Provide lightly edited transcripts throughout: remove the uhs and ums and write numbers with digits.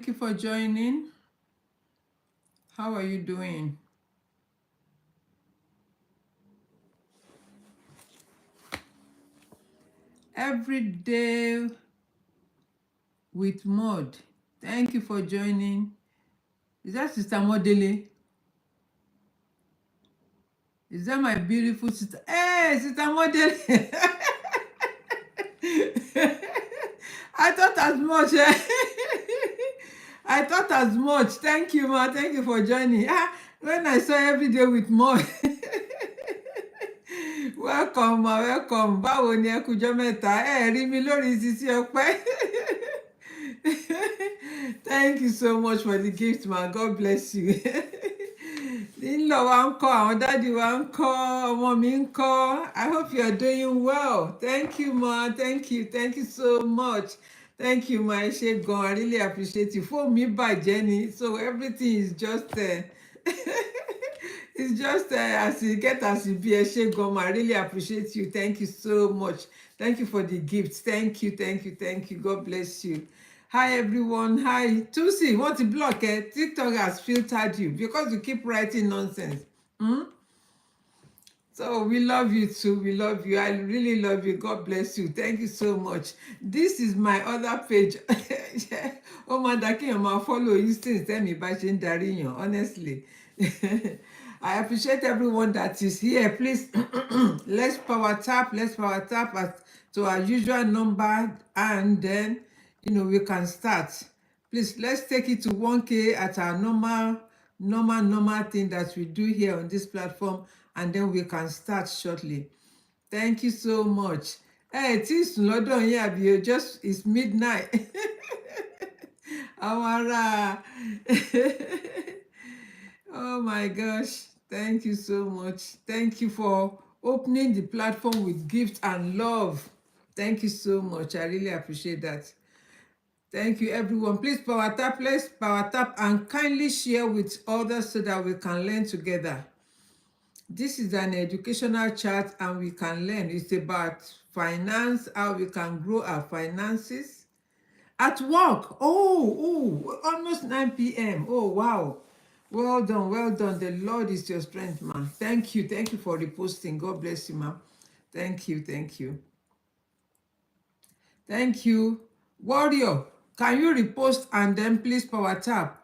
Thank you for joining. How are you doing? Every day with mud. Thank you for joining. Is that Sister Modele? Is that my beautiful sister? Hey, Sister Modele! I thought as much. I thought as much. Thank you, ma. Thank you for joining. When I saw every day with mud. Welcome, ma. Welcome. Báwo ni ẹ kújọ́ mẹ́ta? Ẹ rí mi lórí Sisi Ope. Thank you so much for the gift, ma. God bless you. Nílò wa ń kọ́, àwọn dádì wa ń kọ́, ọmọ mi ń kọ́. I hope you are doing well. Thank you, ma. Thank you. Thank you so much. Thank you, ma. Ẹ ṣé gan. I really appreciate you. Fóònù mi bàjẹ́ ni, so everything is just it's just as you get as you be. Ẹ ṣé gan, ma. I really appreciate you. Thank you so much. Thank you for the gift. Thank you, thank you, thank you. God bless you. Hi everyone. Hi. Tusi, want to block it? TikTok has filtered you because you keep writing nonsense. Hmm? So we love you too. We love you. I really love you. God bless you. Thank you so much. This is my other page. Oh my God, can follow you since tell me about Darinho. Honestly. I appreciate everyone that is here. Please let's power tap. Let's power tap to our usual number, and then we can start. Please let's take it to 1K at our normal thing that we do here on this platform, and then we can start shortly. Thank you so much. Hey, it's London here, just it's midnight. Amara. Oh my gosh. Thank you so much. Thank you for opening the platform with gift and love. Thank you so much. I really appreciate that. Thank you, everyone. Please power tap, let's power tap and kindly share with others so that we can learn together. This is an educational chat and we can learn. It's about finance, how we can grow our finances. At work, almost 9 p.m. Oh, wow. Well done, well done. The Lord is your strength, man. Thank you for reposting. God bless you, ma'am. Thank you. Thank you. Warrior, can you repost and then please power tap?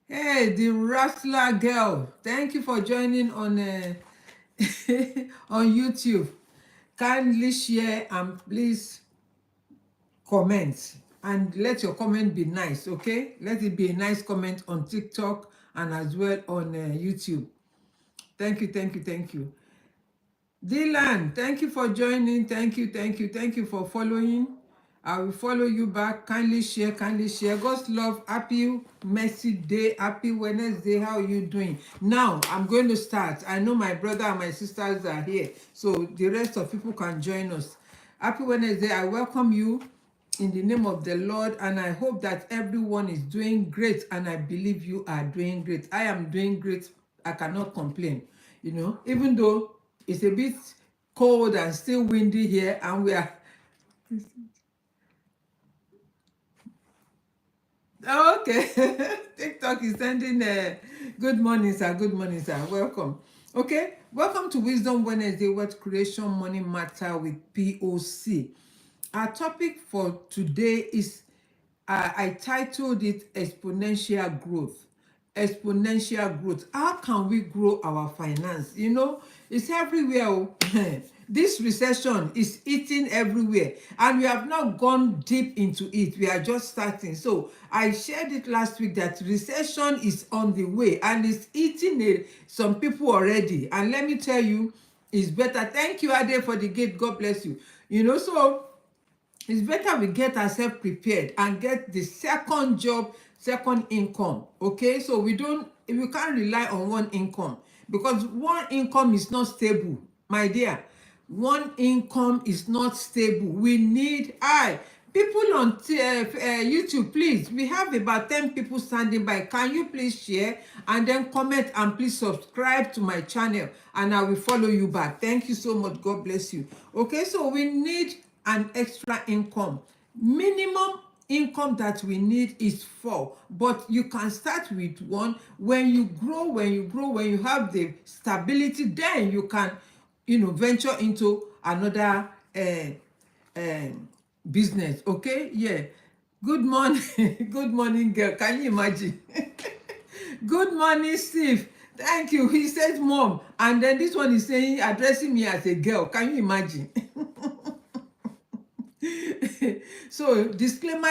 Hey, the Wrestler girl. Thank you for joining on on YouTube. Kindly share and please comment. And let your comment be nice, okay? Let it be a nice comment on TikTok and as well on YouTube. Thank you. Dylan, thank you for joining. Thank you for following. I will follow you back. Kindly share. God's love. Happy mercy day. Happy Wednesday. How are you doing? Now, I'm going to start. I know my brother and my sisters are here, so the rest of people can join us. Happy Wednesday. I welcome you in the name of the Lord, and I hope that everyone is doing great, and I believe you are doing great. I am doing great. I cannot complain, even though it's a bit cold and still windy here, and we are okay. TikTok is sending good morning, sir. Welcome. Okay, welcome to Wisdom Wednesday, Wealth Creation Money Matter with POC. Our topic for today is I titled it Exponential Growth. Exponential growth. How can we grow our finance? It's everywhere. This recession is eating everywhere, and we have not gone deep into it. We are just starting. So I shared it last week that recession is on the way and it's eating some people already. And let me tell you, it's better. Thank you, Ade, for the gate. God bless you. So it's better we get ourselves prepared and get the second job, second income. Okay, so we can't rely on one income, because one income is not stable, my dear. One income is not stable. We need people on YouTube. Please, we have about 10 people standing by. Can you please share and then comment, and please subscribe to my channel, and I will follow you back. Thank you so much. God bless you. Okay, so we need an extra income. Minimum income that we need is 4, but you can start with 1. When you grow, when you have the stability, then you can, venture into another business. Okay, yeah. Good morning. Good morning, girl. Can you imagine? Good morning, Steve. Thank you. He says mom, and then this one is saying, addressing me as a girl. Can you imagine? So disclaimer,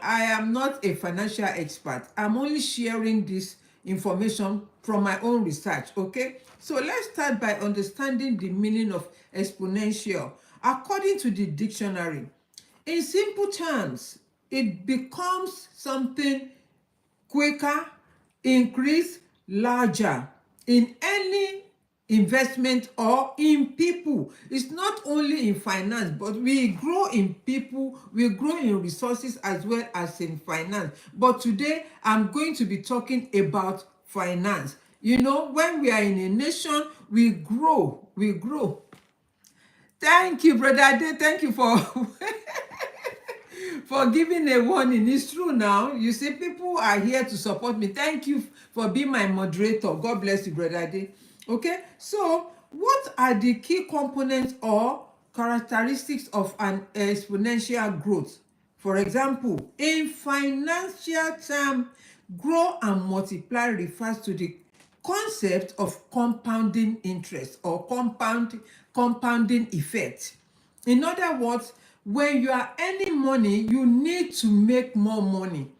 I am not a financial expert. I'm only sharing this information from my own research. Okay, so let's start by understanding the meaning of exponential. According to the dictionary, in simple terms, it becomes something quicker, increase, larger in any investment or in people. It's not only in finance, but we grow in people, we grow in resources as well as in finance. But today I'm going to be talking about finance. When we are in a nation, we grow. Thank you, brother Ade. Thank you for for giving a warning. It's true now. You see, people are here to support me. Thank you for being my moderator. God bless you, brother Ade. Okay, so what are the key components or characteristics of an exponential growth? For example, in financial terms, grow and multiply refers to the concept of compounding interest or compounding effect. In other words, when you are earning money, you need to make more money.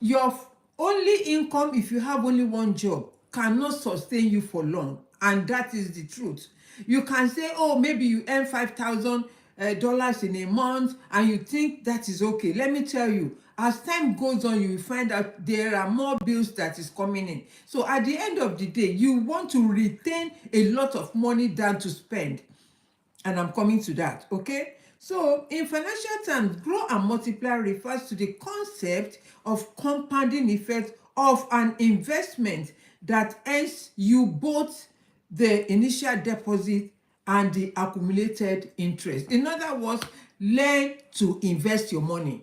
Your only income, if you have only one job, cannot sustain you for long, and that is the truth. You can say, oh, maybe you earn $5,000 in a month and you think that is okay. Let me tell you, as time goes on, you will find out there are more bills that is coming in. So at the end of the day, you want to retain a lot of money than to spend, and I'm coming to that. Okay, so in financial terms, grow and multiply refers to the concept of compounding effect of an investment that earns you both the initial deposit and the accumulated interest. In other words, learn to invest your money.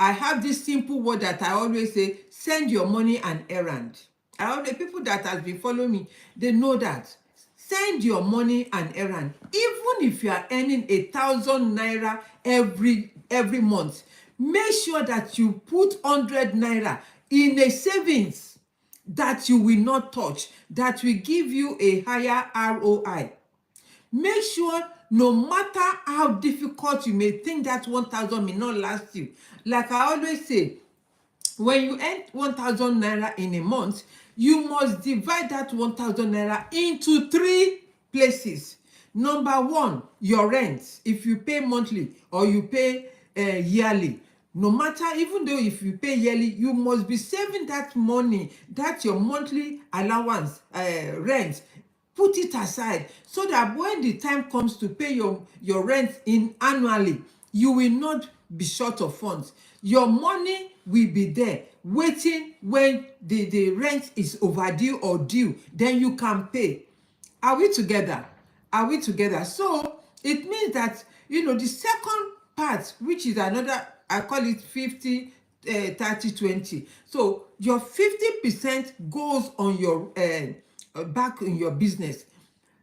I have this simple word that I always say: send your money an errand. People that has been following me, they know that. Send your money an errand. Even if you are earning 1,000 naira every month, make sure that you put 100 naira in a savings that you will not touch, that will give you a higher ROI. Make sure, no matter how difficult you may think that 1,000 may not last you. Like I always say, when you earn 1,000 naira in a month, you must divide that 1,000 naira into 3 places. Number 1, your rent. If you pay monthly or you pay yearly, no matter, even though if you pay yearly, you must be saving that money, that your monthly allowance, rent. Put it aside so that when the time comes to pay your rent in annually, you will not be short of funds. Your money will be there waiting. When the rent is overdue or due, then you can pay. Are we together? So it means that, the second part, which is another, I call it 50 30 20. So your 50% goes on your back in your business.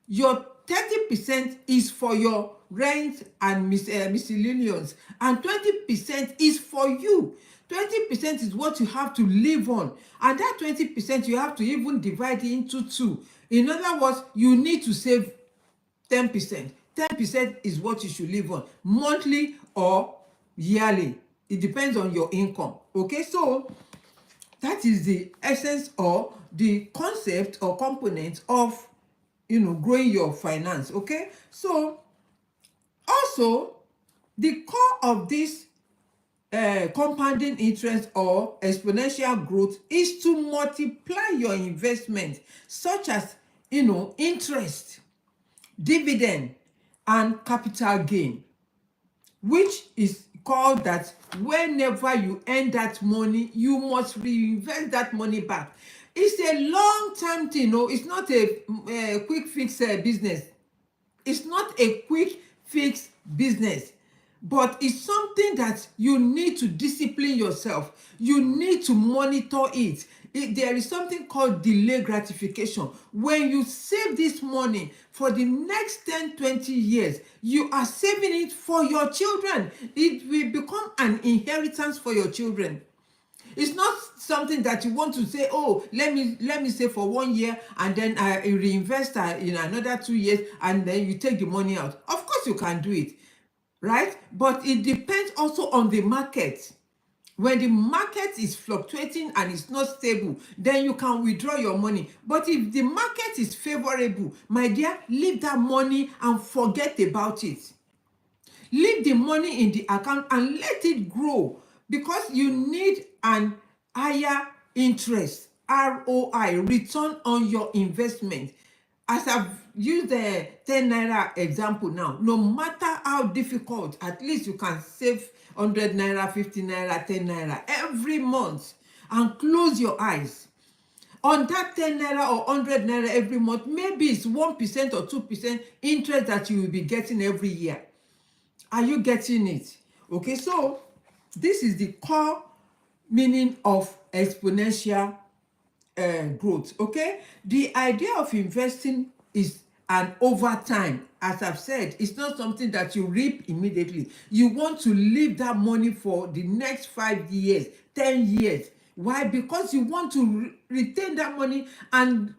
Your 30% is for your rent and miscellaneous, and 20% is for you. 20% is what you have to live on, and that 20% you have to even divide it into 2. In other words, you need to save 10%. 10% is what you should live on, monthly or yearly. It depends on your income. Okay, so that is the essence or the concept or component of growing your finance. Okay, so also the core of this compounding interest or exponential growth is to multiply your investment, such as interest, dividend, and capital gain, which is called that whenever you earn that money, you must reinvest that money back. It's a long-term thing. It's not a quick fix business. It's not a quick fix business. but it's something that you need to discipline yourself. You need to monitor it. There is something called delay gratification. When you save this money for the next 10, 20 years, you are saving it for your children. It will become an inheritance for your children. It's not something that you want to say, oh, let me save for 1 year and then I reinvest in another 2 years and then you take the money out. Of course you can do it, right? But it depends also on the market. When the market is fluctuating and it's not stable, then you can withdraw your money. But if the market is favorable, my dear, leave that money and forget about it. Leave the money in the account and let it grow, because you need an higher interest, ROI, return on your investment. As I've used the 10 naira example now, no matter how difficult, at least you can save 100 naira, 50 naira, 10 naira every month and close your eyes. On that 10 naira or 100 naira every month, maybe it's 1% or 2% interest that you will be getting every year. Are you getting it? Okay, so this is the core meaning of exponential growth. Okay, the idea of investing is an over time. As I've said, it's not something that you reap immediately. You want to leave that money for the next 5 years, 10 years. Why? Because you want to retain that money and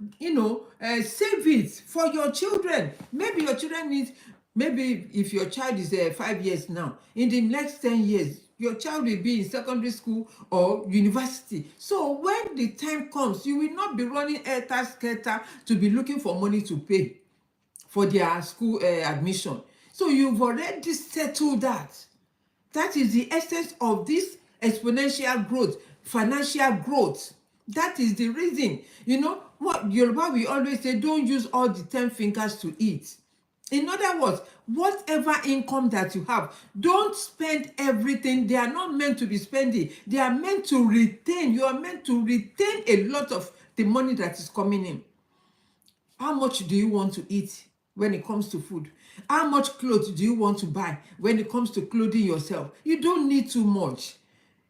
save it for your children. Maybe your children need, maybe if your child is 5 years now, in the next 10 years your child will be in secondary school or university. So when the time comes, you will not be running helter-skelter to be looking for money to pay for their school admission. So you've already settled that. That is the essence of this exponential growth, financial growth. That is the reason. What Yoruba we always say, don't use all the 10 fingers to eat. In other words, whatever income that you have, don't spend everything. They are not meant to be spending. They are meant to retain. You are meant to retain a lot of the money that is coming in. How much do you want to eat when it comes to food? How much clothes do you want to buy when it comes to clothing yourself? You don't need too much.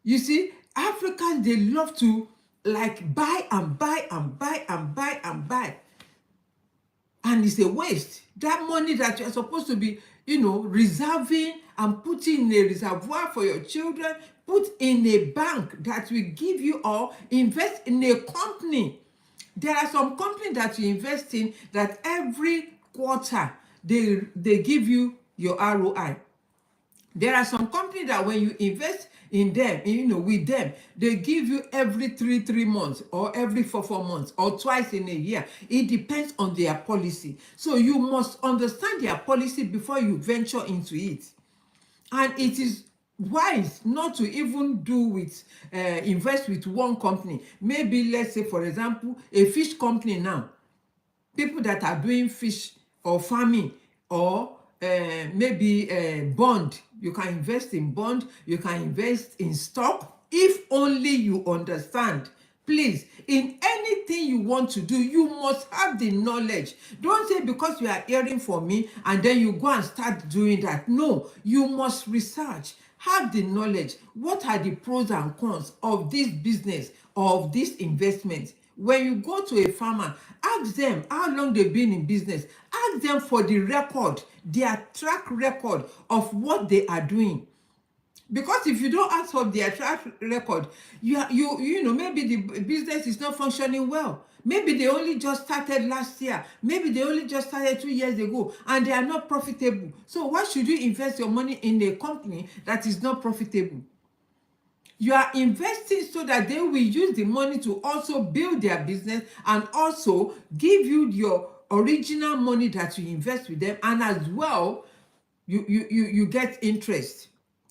You see, Africans, they love to buy and buy and buy and buy and buy. And it's a waste. That money that you're supposed to be, reserving and putting in a reservoir for your children, put in a bank that will give you, or invest in a company. There are some companies that you invest in that every quarter they give you your ROI. There are some companies that when you invest in them, with them, they give you every 3 months or every 4 months or twice in a year. It depends on their policy. So you must understand their policy before you venture into it. And it is wise not to even invest with one company. Maybe, let's say, for example, a fish company now. People that are doing fish or farming, or maybe bond. You can invest in bond, you can invest in stock, if only you understand. Please, in anything you want to do, you must have the knowledge. Don't say because you are hearing from me and then you go and start doing that. No, you must research. Have the knowledge. What are the pros and cons of this business, of this investment? When you go to a farmer, ask them how long they've been in business. Ask them for the record, their track record of what they are doing. Because if you don't ask for their track record, maybe the business is not functioning well. Maybe they only just started last year. Maybe they only just started 2 years ago and they are not profitable. So why should you invest your money in a company that is not profitable? You are investing so that they will use the money to also build their business and also give you your original money that you invest with them, and as well you get interest.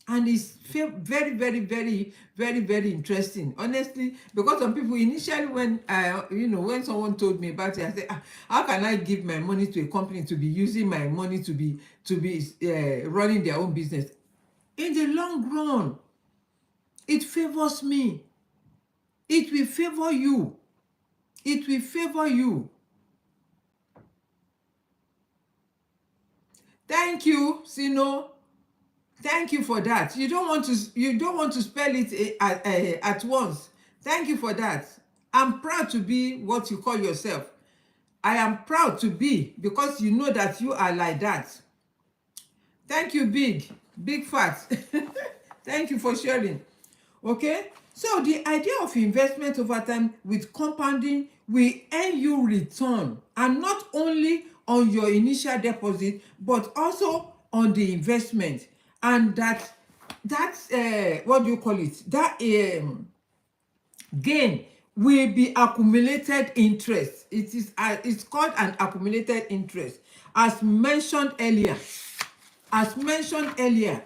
And it's very, very, very, very, very interesting, honestly, because some people initially, when someone told me about it, I said, how can I give my money to a company to be using my money to be running their own business? In the long run, it favors me. It will favor you. It will favor you. Thank you, Sino. Thank you for that. You don't want to spell it at once. Thank you for that. I'm proud to be what you call yourself. I am proud to be, because you know that you are like that. Thank you, big fat. Thank you for sharing. Okay, so the idea of investment over time with compounding will earn you return, and not only on your initial deposit but also on the investment. And that's what do you call it, that gain will be accumulated interest. It's called an accumulated interest. As mentioned earlier,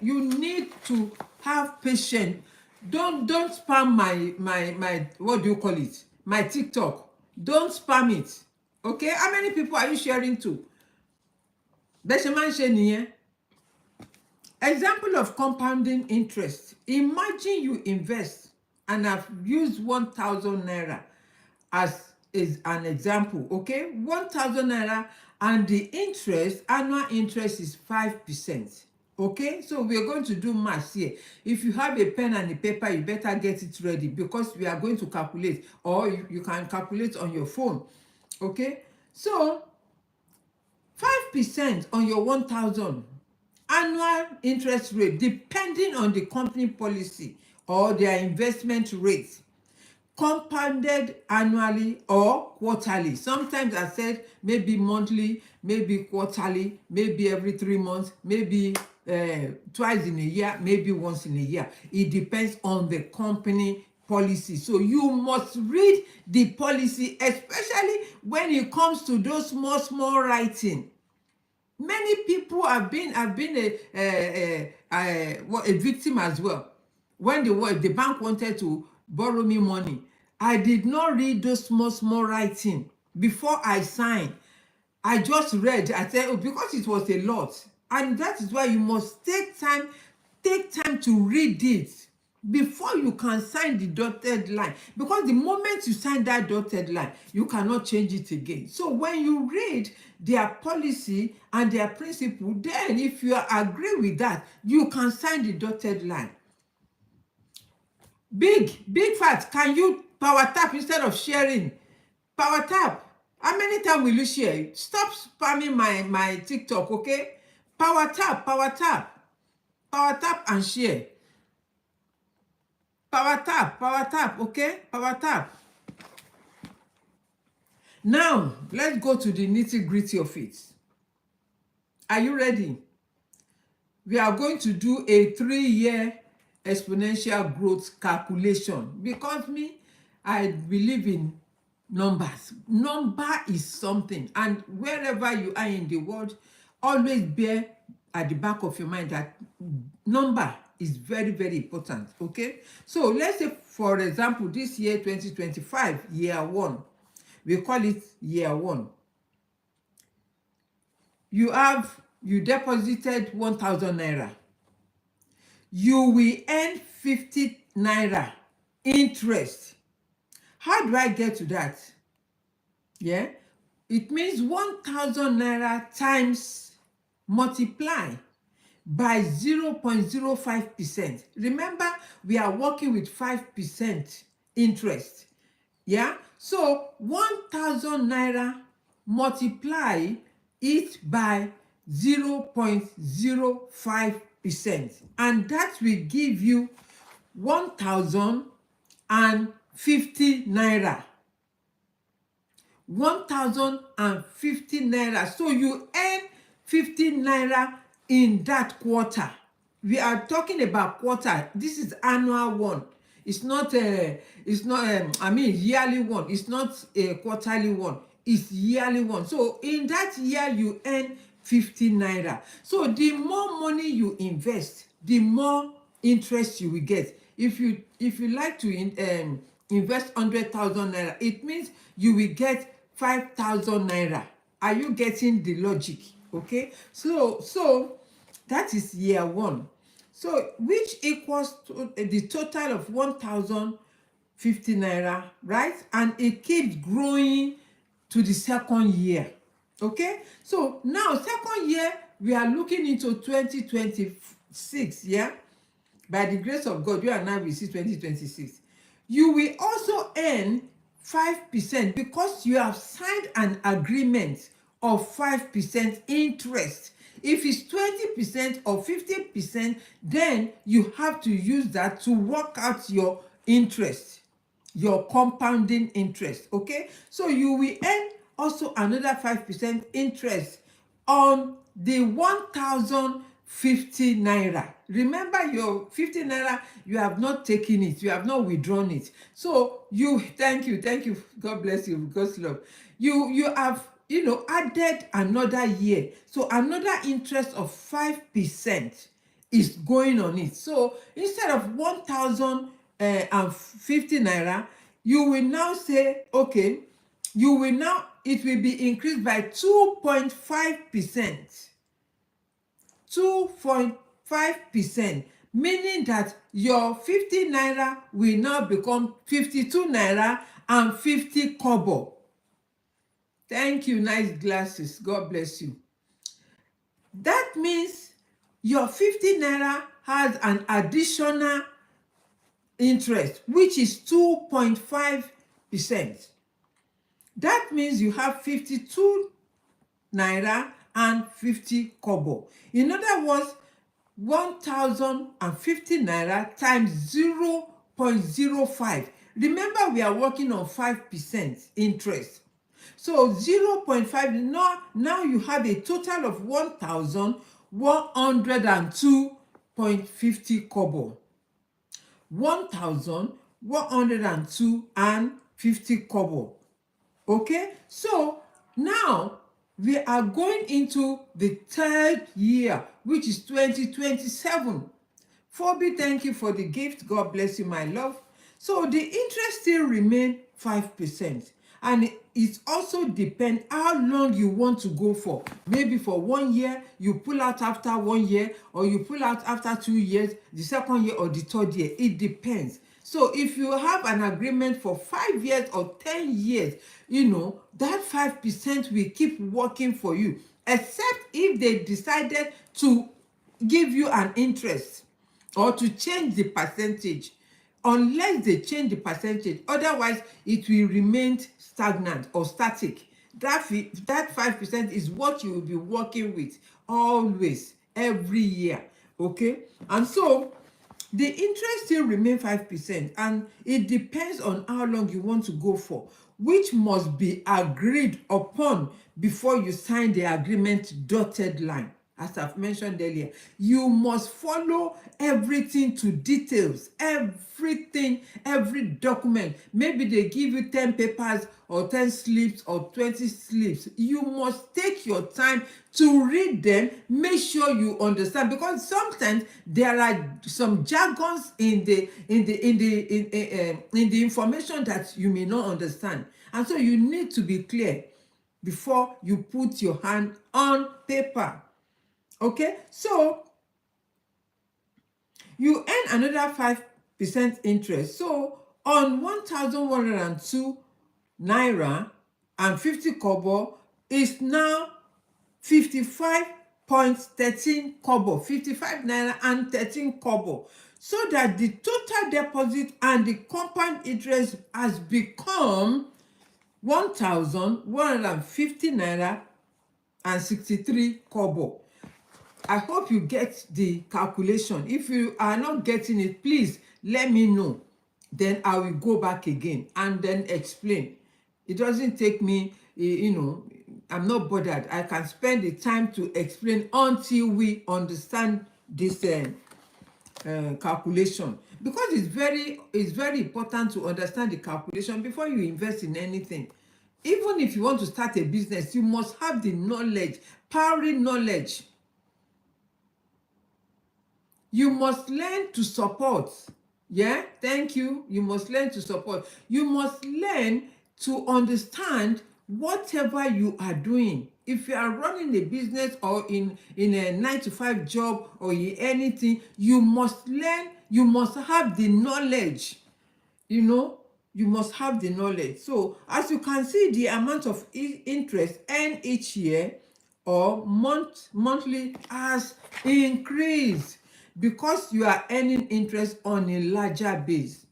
you need to have patience. Don't spam my what do you call it, my TikTok. Don't spam it. Okay, how many people are you sharing to? Bẹ́ẹ̀ ṣe máa ń ṣe nìyẹn. Example of compounding interest. Imagine you invest, and I've used 1,000 naira as is an example, okay? 1,000 naira, and the interest, annual interest is 5%. Okay, so we are going to do math here. If you have a pen and a paper, you better get it ready, because we are going to calculate, or you can calculate on your phone. Okay, so 5% on your 1,000 annual interest rate, depending on the company policy or their investment rate, compounded annually or quarterly. Sometimes I said maybe monthly, maybe quarterly, maybe every 3 months, maybe twice in a year, maybe once in a year. It depends on the company policy. So you must read the policy, especially when it comes to those small writing. Many people have been a victim as well. When the bank wanted to borrow me money, I did not read those small writing before I signed. I just read. I said, oh, because it was a lot, and that is why you must take time to read it before you can sign the dotted line, because the moment you sign that dotted line, you cannot change it again. So when you read their policy and their principle, then if you agree with that, you can sign the dotted line. Big fat, can you power tap instead of sharing? Power tap. How many times will you share? Stop spamming my TikTok, okay? Power tap and share. Power tap, okay? Power tap. Now, let's go to the nitty-gritty of it. Are you ready? We are going to do a 3-year exponential growth calculation, because I believe in numbers. Number is something, and wherever you are in the world, always bear at the back of your mind that number is very, very important. Okay, so let's say, for example, this year 2025, year 1, we call it year 1. You deposited 1,000 naira. You will earn 50 naira interest. How do I get to that? Yeah, it means 1,000 naira times multiply by 0.05%. Remember, we are working with 5% interest. Yeah, so 1,000 naira, multiply it by 0.05%, and that will give you 1,050 naira. 1,050 naira. So you earn 50 naira in that quarter. We are talking about quarter. This is annual one. It's not yearly one. It's not a quarterly one. It's yearly one. So in that year, you earn 50 naira. So the more money you invest, the more interest you will get. If you like to invest 100,000 naira, it means you will get 5,000 naira. Are you getting the logic? Okay, so that is year 1. So which equals to the total of 1,050 naira, right? And it keeps growing to the second year. Okay, so now second year, we are looking into 2026. 6, yeah, by the grace of God, you and I will see 2026. You will also earn 5% because you have signed an agreement of 5% interest. If it's 20% or 15%, then you have to use that to work out your interest, your compounding interest. Okay, so you will earn also another 5% interest on the 1,050 naira. Remember, your 50 naira, you have not taken it, you have not withdrawn it. So you, thank you, God bless you, God's love. You have, added another year, so another interest of 5% is going on it. So instead of 1,050 naira, you will now say, okay, it will be increased by 2.5%. 2.5%, meaning that your 50 naira will now become 52 naira and 50 kobo. Thank you, nice glasses. God bless you. That means your 50 naira has an additional interest, which is 2.5%. That means you have 52 naira and 50 kobo. In other words, 1,050 naira times 0.05. Remember, we are working on 5% interest. So 0.5, now you have a total of 1,102.50 kobo. 1,102.50 kobo. Okay, so now we are going into the third year, which is 2027. Phoebe, thank you for the gift. God bless you, my love. So the interest still remain 5%. And it also depends how long you want to go for. Maybe for 1 year, you pull out after 1 year, or you pull out after 2 years, the second year or the third year. It depends. So if you have an agreement for 5 years or 10 years, that 5% will keep working for you, except if they decided to give you an interest or to change the percentage. Unless they change the percentage, otherwise it will remain stagnant or static. That 5% is what you will be working with always, every year. Okay, and so the interest still remain 5%, and it depends on how long you want to go for, which must be agreed upon before you sign the agreement dotted line. As I've mentioned earlier, you must follow everything to details, everything, every document. Maybe they give you 10 papers or 10 slips or 20 slips. You must take your time to read them, make sure you understand, because sometimes there are some jargons in the information that you may not understand, and so you need to be clear before you put your hand on paper. Okay, so you earn another 5% interest. So on 1,102 naira and 50 kobo is now 55.13 kobo, 55 naira and 13 kobo. So that the total deposit and the compound interest has become 1,150 naira and 63 kobo. I hope you get the calculation. If you are not getting it, please let me know. Then I will go back again and then explain. It doesn't take me, I'm not bothered. I can spend the time to explain until we understand this calculation, because it's very important to understand the calculation before you invest in anything. Even if you want to start a business, you must have the knowledge, powering knowledge. You must learn to support. Yeah, thank you. You must learn to support. You must learn to understand whatever you are doing. If you are running a business or in a 9-to-5 job or in anything, you must learn, you must have the knowledge. You must have the knowledge. So as you can see, the amount of interest earned each year or monthly has increased. because you are earning interest on a larger base.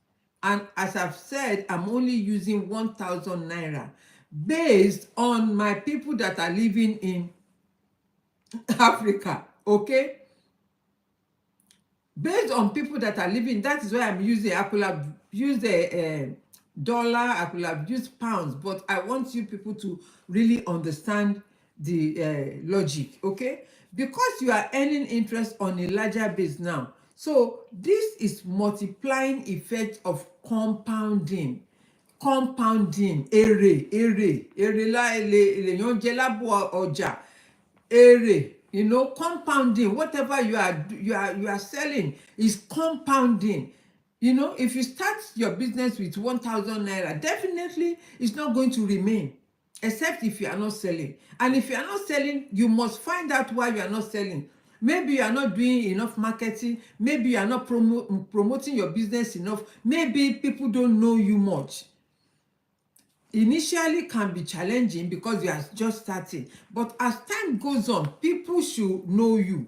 And as I've said, I'm only using 1,000 naira based on my people that are living in Africa. Okay, based on people that are living, that is why I'm using, I could have used a dollar, I could have used pounds, but I want you people to really understand the logic. Okay, because you are earning interest on a larger base now, so this is multiplying effect of compounding. Èrè lèèyàn jẹ lábọ̀ ọjà. Èrè, compounding, whatever you are selling is compounding. If you start your business with 1,000 naira, definitely it's not going to remain, except if you are not selling. And if you are not selling, you must find out why you are not selling. Maybe you are not doing enough marketing, maybe you are not promoting your business enough, maybe people don't know you much. Initially can be challenging because you are just starting, but as time goes on, people should know you.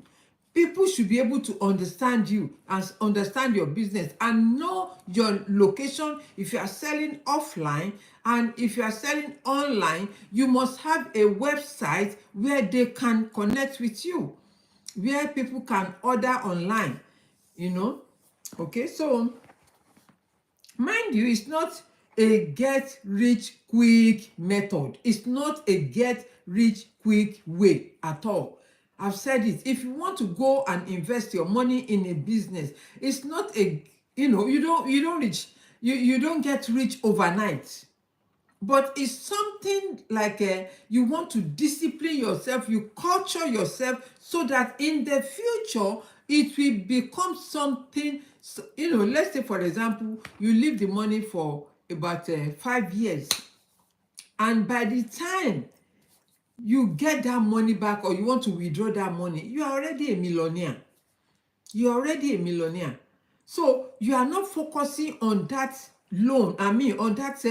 People should be able to understand you and understand your business and know your location. If you are selling offline and if you are selling online, you must have a website where they can connect with you, where people can order online. Okay, so mind you, it's not a get rich quick method. It's not a get rich quick way at all. I've said it. If you want to go and invest your money in a business, it's not a, you don't get rich overnight. But it's something like you want to discipline yourself, you culture yourself so that in the future it will become something. Let's say for example, you leave the money for about 5 years, and by the time you get that money back or you want to withdraw that money, you are already a millionaire. You're already a millionaire. So you are not focusing on that loan, on that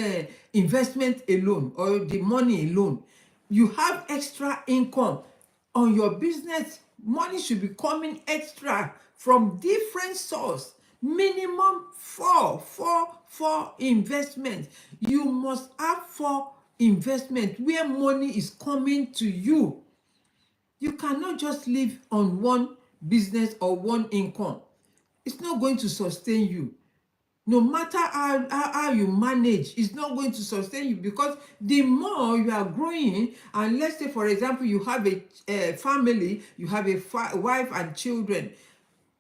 investment alone or the money alone. You have extra income on your business. Money should be coming extra from different source. Minimum four investment. You must have 4 investment where money is coming to you. You cannot just live on one business or one income. It's not going to sustain you. No matter how you manage, it's not going to sustain you, because the more you are growing, and let's say for example you have a family, you have a wife and children,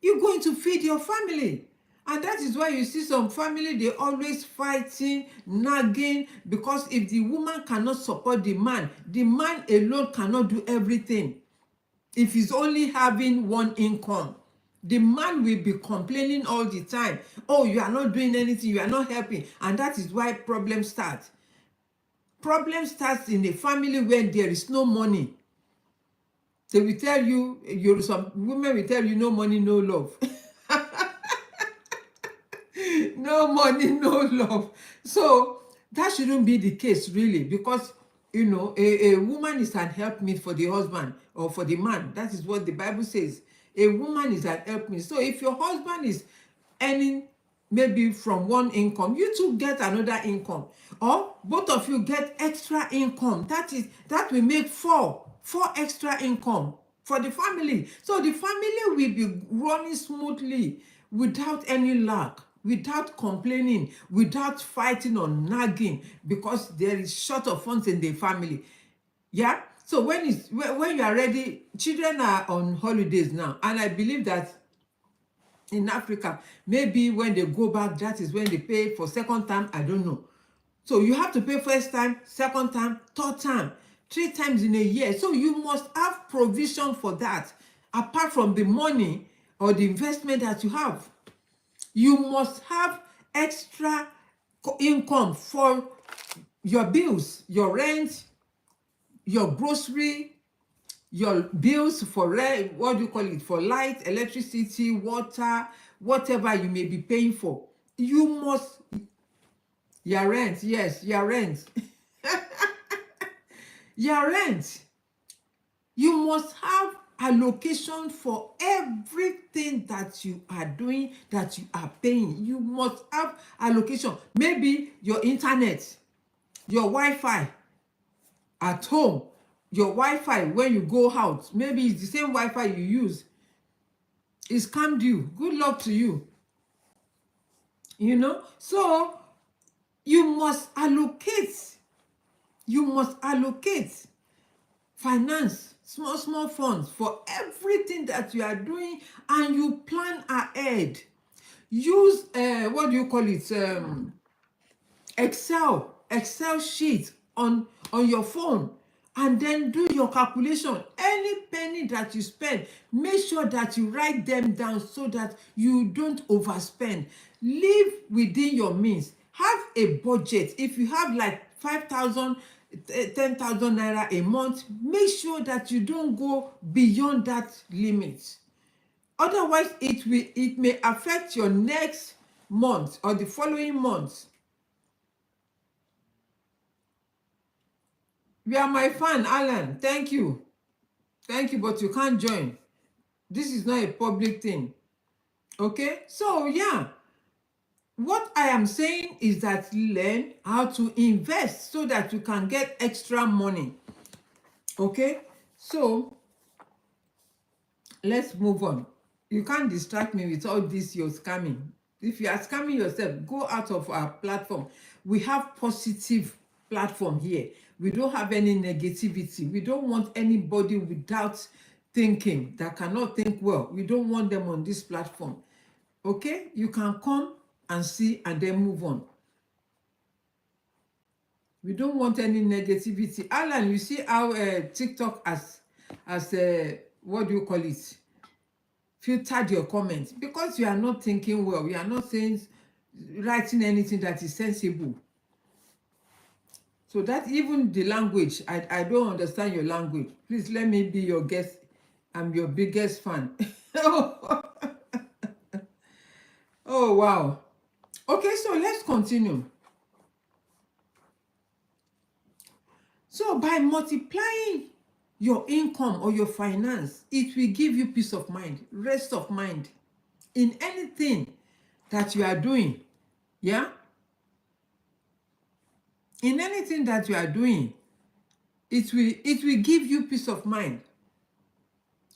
you're going to feed your family. And that is why you see some family, they always fighting, nagging, because if the woman cannot support the man alone cannot do everything. If he's only having one income, the man will be complaining all the time. Oh, you are not doing anything, you are not helping. And that is why problems start. Problem starts in a family where there is no money. They will tell you, some women will tell you, no money, no love. No money, no love. So that shouldn't be the case, really, because a woman is an helpmeet for the husband or for the man. That is what the Bible says. A woman is an helpmeet. So if your husband is earning maybe from one income, you two get another income, or both of you get extra income. That will make four extra income for the family. So the family will be running smoothly without any lack, without complaining, without fighting or nagging, because there is short of funds in the family. Yeah. So when you are ready, children are on holidays now, and I believe that in Africa, maybe when they go back, that is when they pay for second time. I don't know. So you have to pay first time, second time, third time, 3 times in a year. So you must have provision for that. Apart from the money or the investment that you have, you must have extra income for your bills, your rent, your grocery, your bills for rent, what do you call it, for light, electricity, water, whatever you may be paying for. You must, your rent, yes, your rent. Your rent. You must have allocation for everything that you are doing, that you are paying. You must have allocation. Maybe your internet, your Wi-Fi at home, your Wi-Fi when you go out, maybe it's the same Wi-Fi you use. It's scammed you. Good luck to you. You know, so you must allocate. You must allocate finance, small funds for everything that you are doing, and you plan ahead. Use what do you call it? Excel sheet on your phone, and then do your calculation. Any penny that you spend, make sure that you write them down so that you don't overspend. Live within your means. Have a budget. If you have like 5,000, 10,000 naira a month, make sure that you don't go beyond that limit. Otherwise, it may affect your next month or the following month. You are my fan, Alan. Thank you. Thank you, but you can't join. This is not a public thing. Okay? So, yeah. What I am saying is that learn how to invest so that you can get extra money. Okay? So, let's move on. You can't distract me with all this you're scamming. If you are scamming yourself, go out of our platform. We have positive platform here. We don't have any negativity. We don't want anybody without thinking, that cannot think well. We don't want them on this platform. Okay? You can come and see and then move on. We don't want any negativity. Alan, you see how TikTok as what do you call it? Filtered your comments because you are not thinking well. You are not saying, writing anything that is sensible. So that even the language, I don't understand your language. Please let me be your guest. I'm your biggest fan. Oh, wow. Okay, so let's continue. So by multiplying your income or your finance, it will give you peace of mind, rest of mind in anything that you are doing. Yeah? In anything that you are doing, it will give you peace of mind.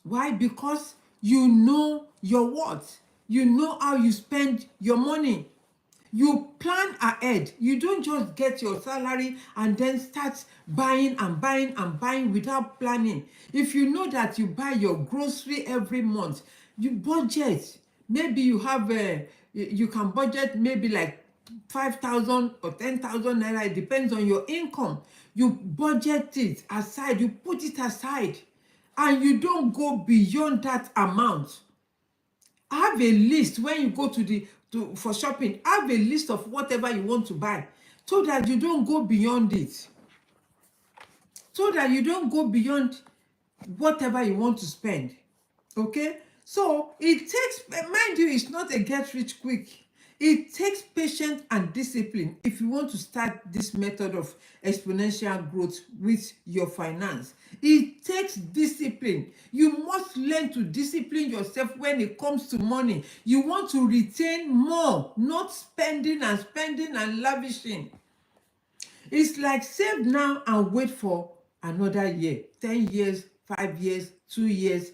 Why? Because you know your worth. You know how you spend your money. You plan ahead. You don't just get your salary and then start buying and buying and buying without planning. If you know that you buy your grocery every month, you budget. Maybe you have you can budget maybe like 5,000 or 10,000 naira. It depends on your income. You budget it aside. You put it aside, and you don't go beyond that amount. Have a list when you go for shopping. Have a list of whatever you want to buy so that you don't go beyond it. So that you don't go beyond whatever you want to spend. Okay? So it takes, mind you, it's not a get rich quick. It takes patience and discipline if you want to start this method of exponential growth with your finance. It takes discipline. You must learn to discipline yourself when it comes to money. You want to retain more, not spending and lavishing. It's like save now and wait for another year, 10 years, 5 years, 2 years,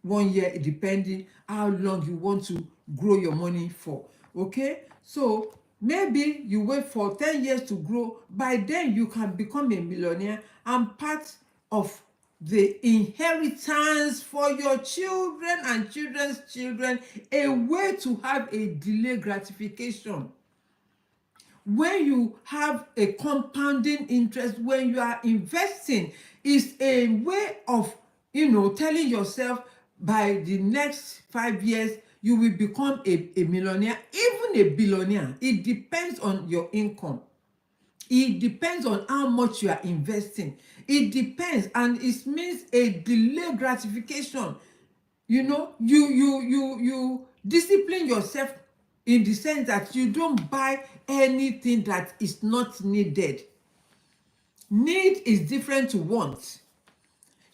1 year, depending how long you want to grow your money for. Okay? So maybe you wait for 10 years to grow. By then, you can become a millionaire and part of the inheritance for your children and children's children, a way to have a delayed gratification. When you have a compounding interest, when you are investing, is a way of, telling yourself by the next 5 years, you will become a millionaire, even a billionaire. It depends on your income. It depends on how much you are investing. It depends, and it means a delayed gratification. You discipline yourself in the sense that you don't buy anything that is not needed. Need is different to want.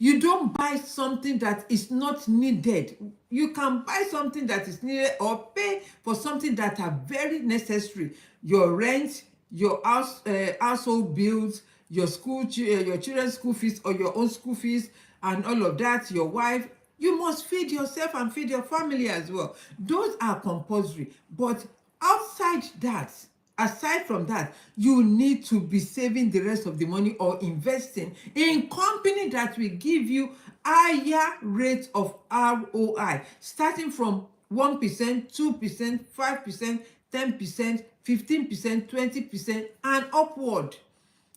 You don't buy something that is not needed. You can buy something that is needed or pay for something that are very necessary. Your rent, your household bills, your your children's school fees or your own school fees and all of that, your wife. You must feed yourself and feed your family as well. Those are compulsory. But outside that, aside from that, you need to be saving the rest of the money or investing in company that will give you higher rates of ROI, starting from 1%, 2%, 5%, 10%, 15%, 20%, and upward.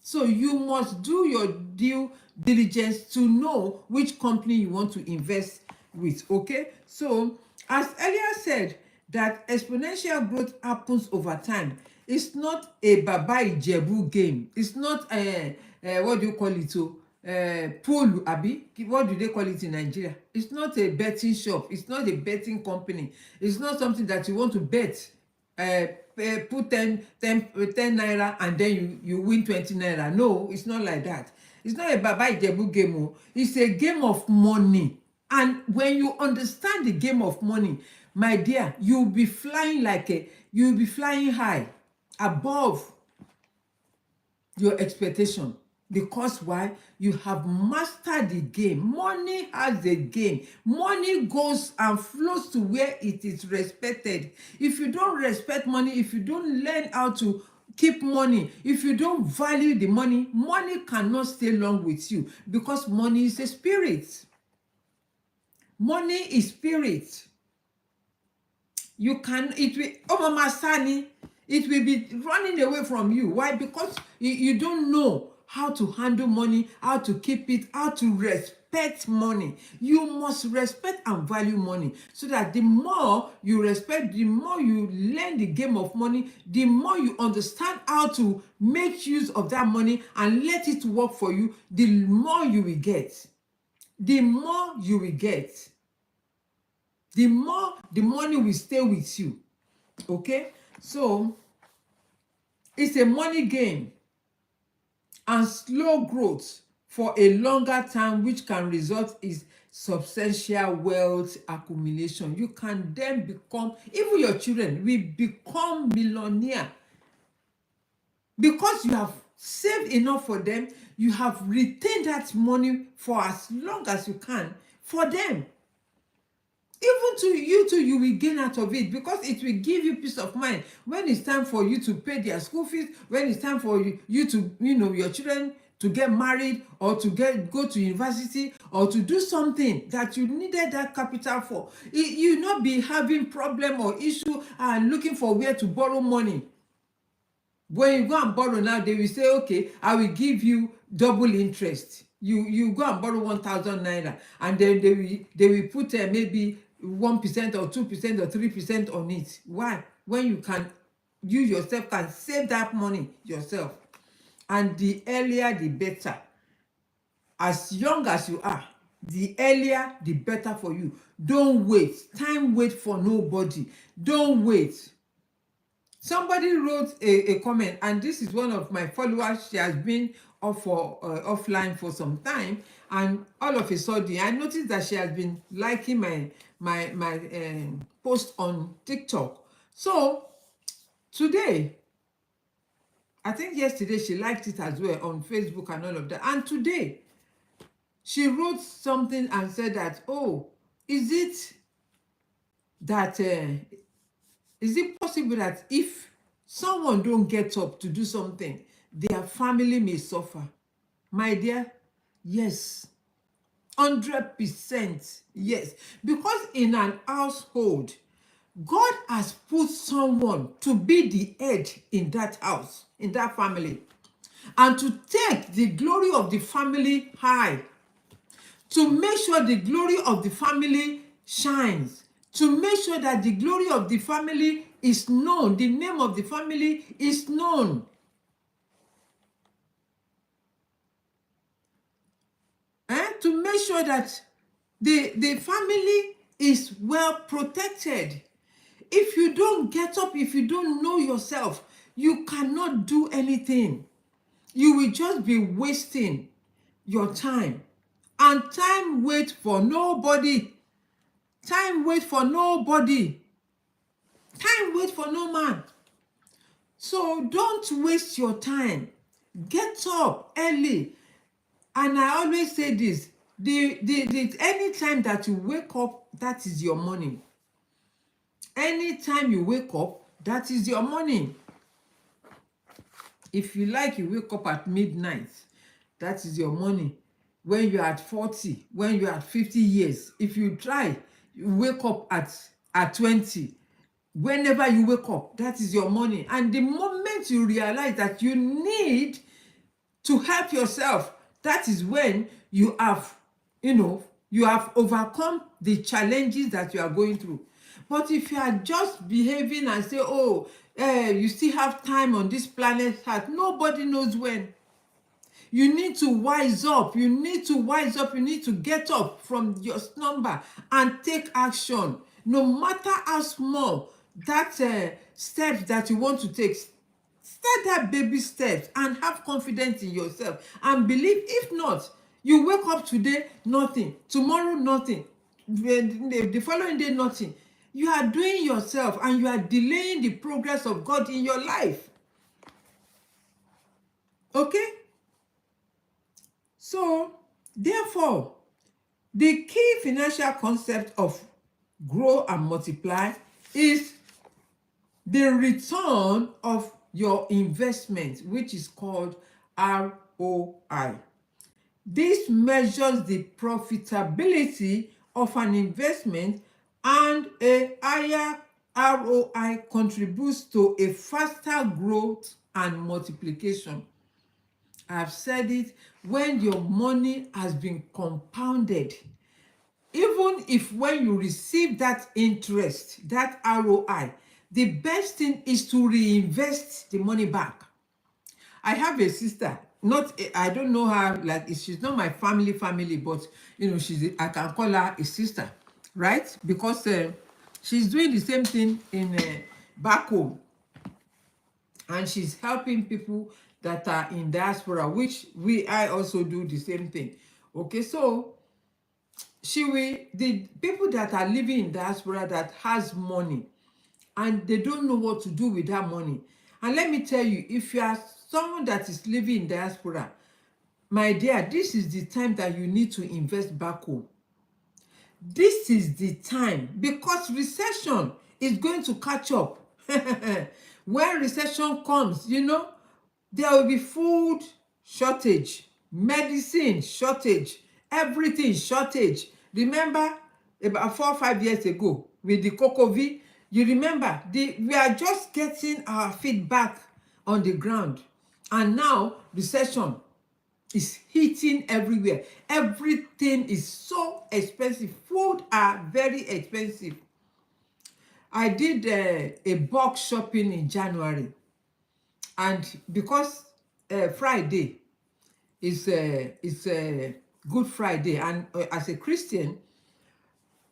So you must do your due diligence to know which company you want to invest with, okay? So as earlier said, that exponential growth happens over time. It's not a Baba Ijebu game. It's not what do you call it? Pool, abi? What do they call it in Nigeria? It's not a betting shop. It's not a betting company. It's not something that you want to bet. Put 10 naira and then you win 20 naira. No, it's not like that. It's not a Baba Ijebu game. Oh. It's a game of money. And when you understand the game of money, my dear, you'll be flying high above your expectation. Because why? You have mastered the game. Money has a game. Money goes and flows to where it is respected. If you don't respect money, if you don't learn how to keep money, if you don't value the money, money cannot stay long with you, because money is a spirit. Money is spirit. You can, it will, oh mama sani, it will be running away from you. Why? Because you don't know how to handle money, how to keep it, how to respect money. You must respect and value money, so that the more you respect, the more you learn the game of money, the more you understand how to make use of that money and let it work for you, the more you will get. The more you will get, the more the money will stay with you. Okay? So it's a money game and slow growth for a longer time, which can result in substantial wealth accumulation. You can then become, even your children will become millionaire, because you have saved enough for them. You have retained that money for as long as you can for them. Even to you too, you will gain out of it, because it will give you peace of mind when it's time for you to pay their school fees, when it's time for you to, your children to get married, or to go to university, or to do something that you needed that capital for. You not be having problem or issue and looking for where to borrow money. When you go and borrow now, they will say, okay, I will give you double interest. You go and borrow 1,000 naira, and then they will put maybe 1% or 2% or 3% on it. Why? When you yourself can save that money yourself. And the earlier the better. As young as you are, the earlier the better for you. Don't wait. Time wait for nobody. Don't wait. Somebody wrote a comment, and this is one of my followers. She has been offline for some time, and all of a sudden I noticed that she has been liking my post on TikTok. So today, I think yesterday she liked it as well on Facebook and all of that, and today she wrote something and said that, oh, is it possible that if someone don't get up to do something, their family may suffer? My dear, yes. 100% yes. Because in an household, God has put someone to be the head in that house, in that family, and to take the glory of the family high, to make sure the glory of the family shines, to make sure that the glory of the family is known, the name of the family is known. To make sure that the family is well protected. If you don't get up, if you don't know yourself, you cannot do anything. You will just be wasting your time. And time wait for nobody. Time wait for nobody. Time wait for no man. So don't waste your time. Get up early. And I always say this, the any time that you wake up, that is your morning. Anytime you wake up, that is your morning. If you like, you wake up at midnight, that is your morning. When you're at 40, when you're at 50 years, if you try, you wake up at 20, whenever you wake up, that is your morning. And the moment you realize that you need to help yourself, that is when you have, you have overcome the challenges that you are going through. But if you are just behaving and say, oh, you still have time on this planet Earth, nobody knows when. You need to wise up. You need to wise up. You need to get up from your slumber and take action. No matter how small that steps that you want to take, start that baby steps and have confidence in yourself and believe. If not, you wake up today, nothing. Tomorrow, nothing. The following day, nothing. You are doing yourself and you are delaying the progress of God in your life. Okay? So, therefore, the key financial concept of grow and multiply is the return of your investment, which is called ROI. This measures the profitability of an investment, and a higher ROI contributes to a faster growth and multiplication. I've said it, when your money has been compounded, even if when you receive that interest, that ROI, the best thing is to reinvest the money back. I have a sister, I don't know her, like she's not my family, but I can call her a sister, right? Because she's doing the same thing in back home, and she's helping people that are in diaspora, which I also do the same thing. Okay, so the people that are living in diaspora that has money and they don't know what to do with that money. And let me tell you, if you are someone that is living in diaspora, my dear, this is the time that you need to invest back home. This is the time, because recession is going to catch up. When recession comes, there will be food shortage, medicine shortage, everything shortage. Remember about 4 or 5 years ago with the COVID, you remember, we are just getting our feet back on the ground, and now recession is hitting everywhere. Everything is so expensive. Food are very expensive. I did a bulk shopping in January, and because Friday is Good Friday, and as a Christian,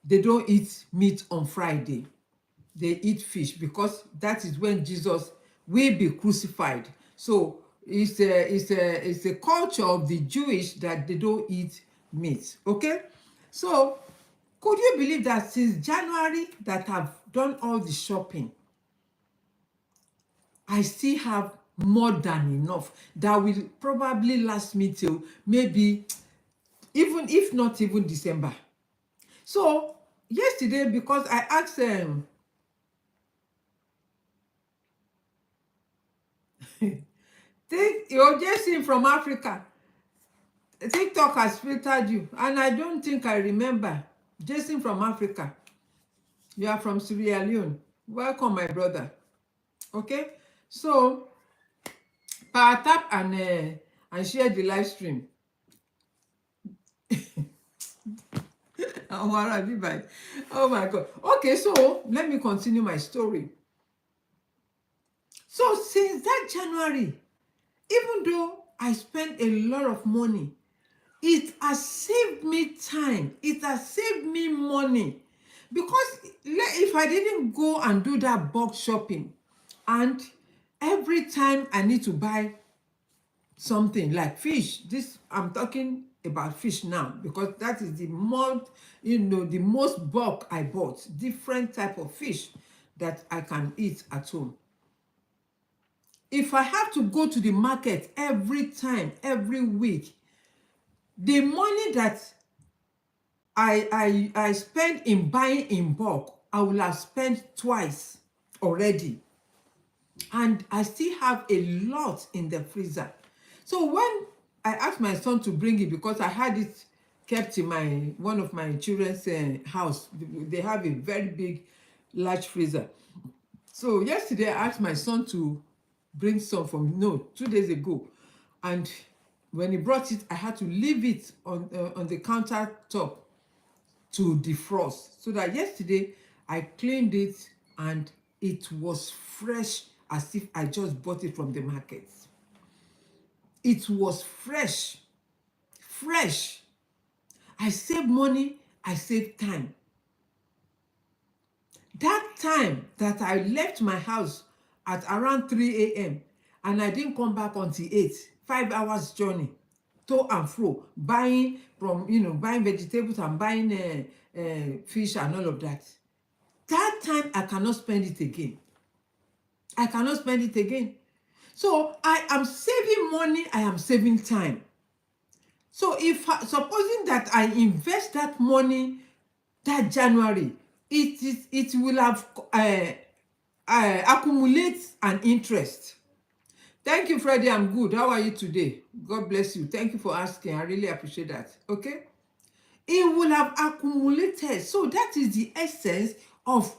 they don't eat meat on Friday. They eat fish, because that is when Jesus will be crucified. So it's a culture of the Jewish that they don't eat meat. Okay, so could you believe that since January that I've done all the shopping, I still have more than enough that will probably last me till maybe, even if not even December. So yesterday, because I asked you're just in from Africa, TikTok has filtered you, and I don't think I remember. Jason from Africa, you are from Sierra Leone. Welcome, my brother. Okay, so power tap and share the live stream. Oh my God. Okay, so let me continue my story. So since that January, even though I spent a lot of money, it has saved me time. It has saved me money. Because if I didn't go and do that bulk shopping, and every time I need to buy something like fish. This I'm talking about fish now because that is the more, the most bulk I bought. Different type of fish that I can eat at home. If I have to go to the market every time, every week, the money that I spend in buying in bulk, I will have spent twice already. And I still have a lot in the freezer. So when I asked my son to bring it, because I had it kept in one of my children's house. They have a very big, large freezer. So yesterday I asked my son to bring some from, no, 2 days ago. And when he brought it, I had to leave it on the countertop to defrost, so that yesterday I cleaned it and it was fresh as if I just bought it from the market. It was fresh, fresh. I save money, I save time. That time that I left my house at around 3 a.m. and I didn't come back until 8, 5 hours journey, to and fro, buying buying vegetables and buying fish and all of that. That time I cannot spend it again. I cannot spend it again. So I am saving money, I am saving time. So supposing that I invest that money that January, it will have accumulate an interest. Thank you, Freddie. I'm good. How are you today? God bless you. Thank you for asking. I really appreciate that. Okay. It will have accumulated. So that is the essence of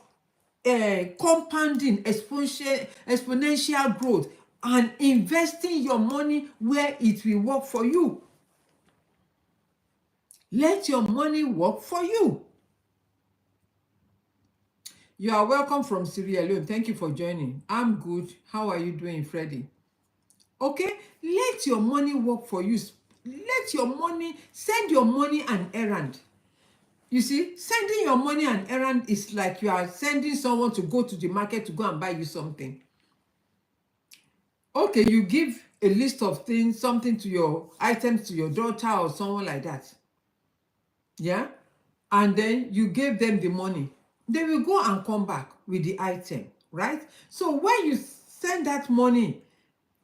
compounding, exponential growth, and investing your money where it will work for you. Let your money work for you. You are welcome from Sierra Leone. Thank you for joining. I'm good. How are you doing, Freddie? Okay, let your money work for you. Send your money an errand. You see, sending your money an errand is like you are sending someone to go to the market to go and buy you something. Okay, you give a list of things, something to your items to your daughter or someone like that. Yeah? And then you gave them the money. They will go and come back with the item, right? So when you send that money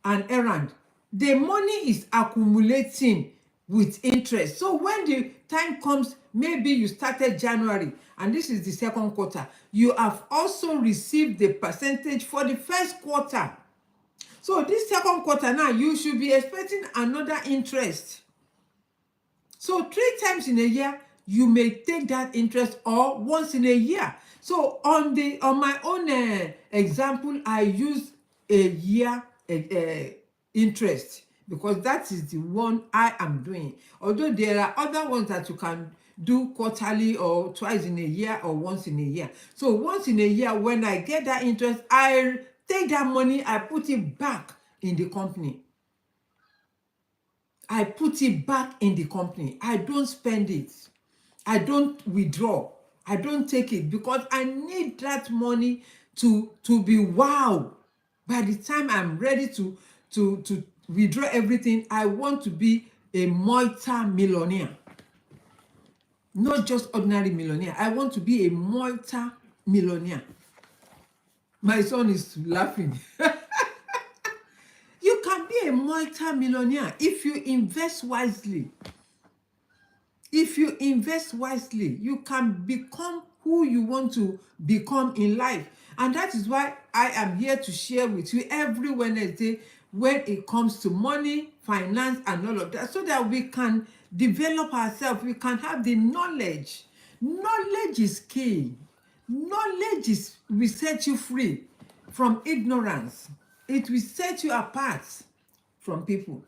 an errand, the money is accumulating with interest. So when the time comes, maybe you started January and this is the second quarter, you have also received the percentage for the first quarter. So this second quarter now, you should be expecting another interest. So 3 times in a year, you may take that interest, or once in a year. So on my own example, I use a year interest because that is the one I am doing. Although there are other ones that you can do quarterly or twice in a year or once in a year. So once in a year, when I get that interest, I take that money, I put it back in the company. I put it back in the company. I don't spend it. I don't withdraw. I don't take it because I need that money to be wow. By the time I'm ready to withdraw everything, I want to be a multi-millionaire. Not just ordinary millionaire. I want to be a multi-millionaire. My son is laughing. You can be a multi-millionaire if you invest wisely. If you invest wisely, you can become who you want to become in life. And that is why I am here to share with you every Wednesday when it comes to money, finance, and all of that, so that we can develop ourselves. We can have the knowledge. Knowledge is key. Knowledge will set you free from ignorance. It will set you apart from people.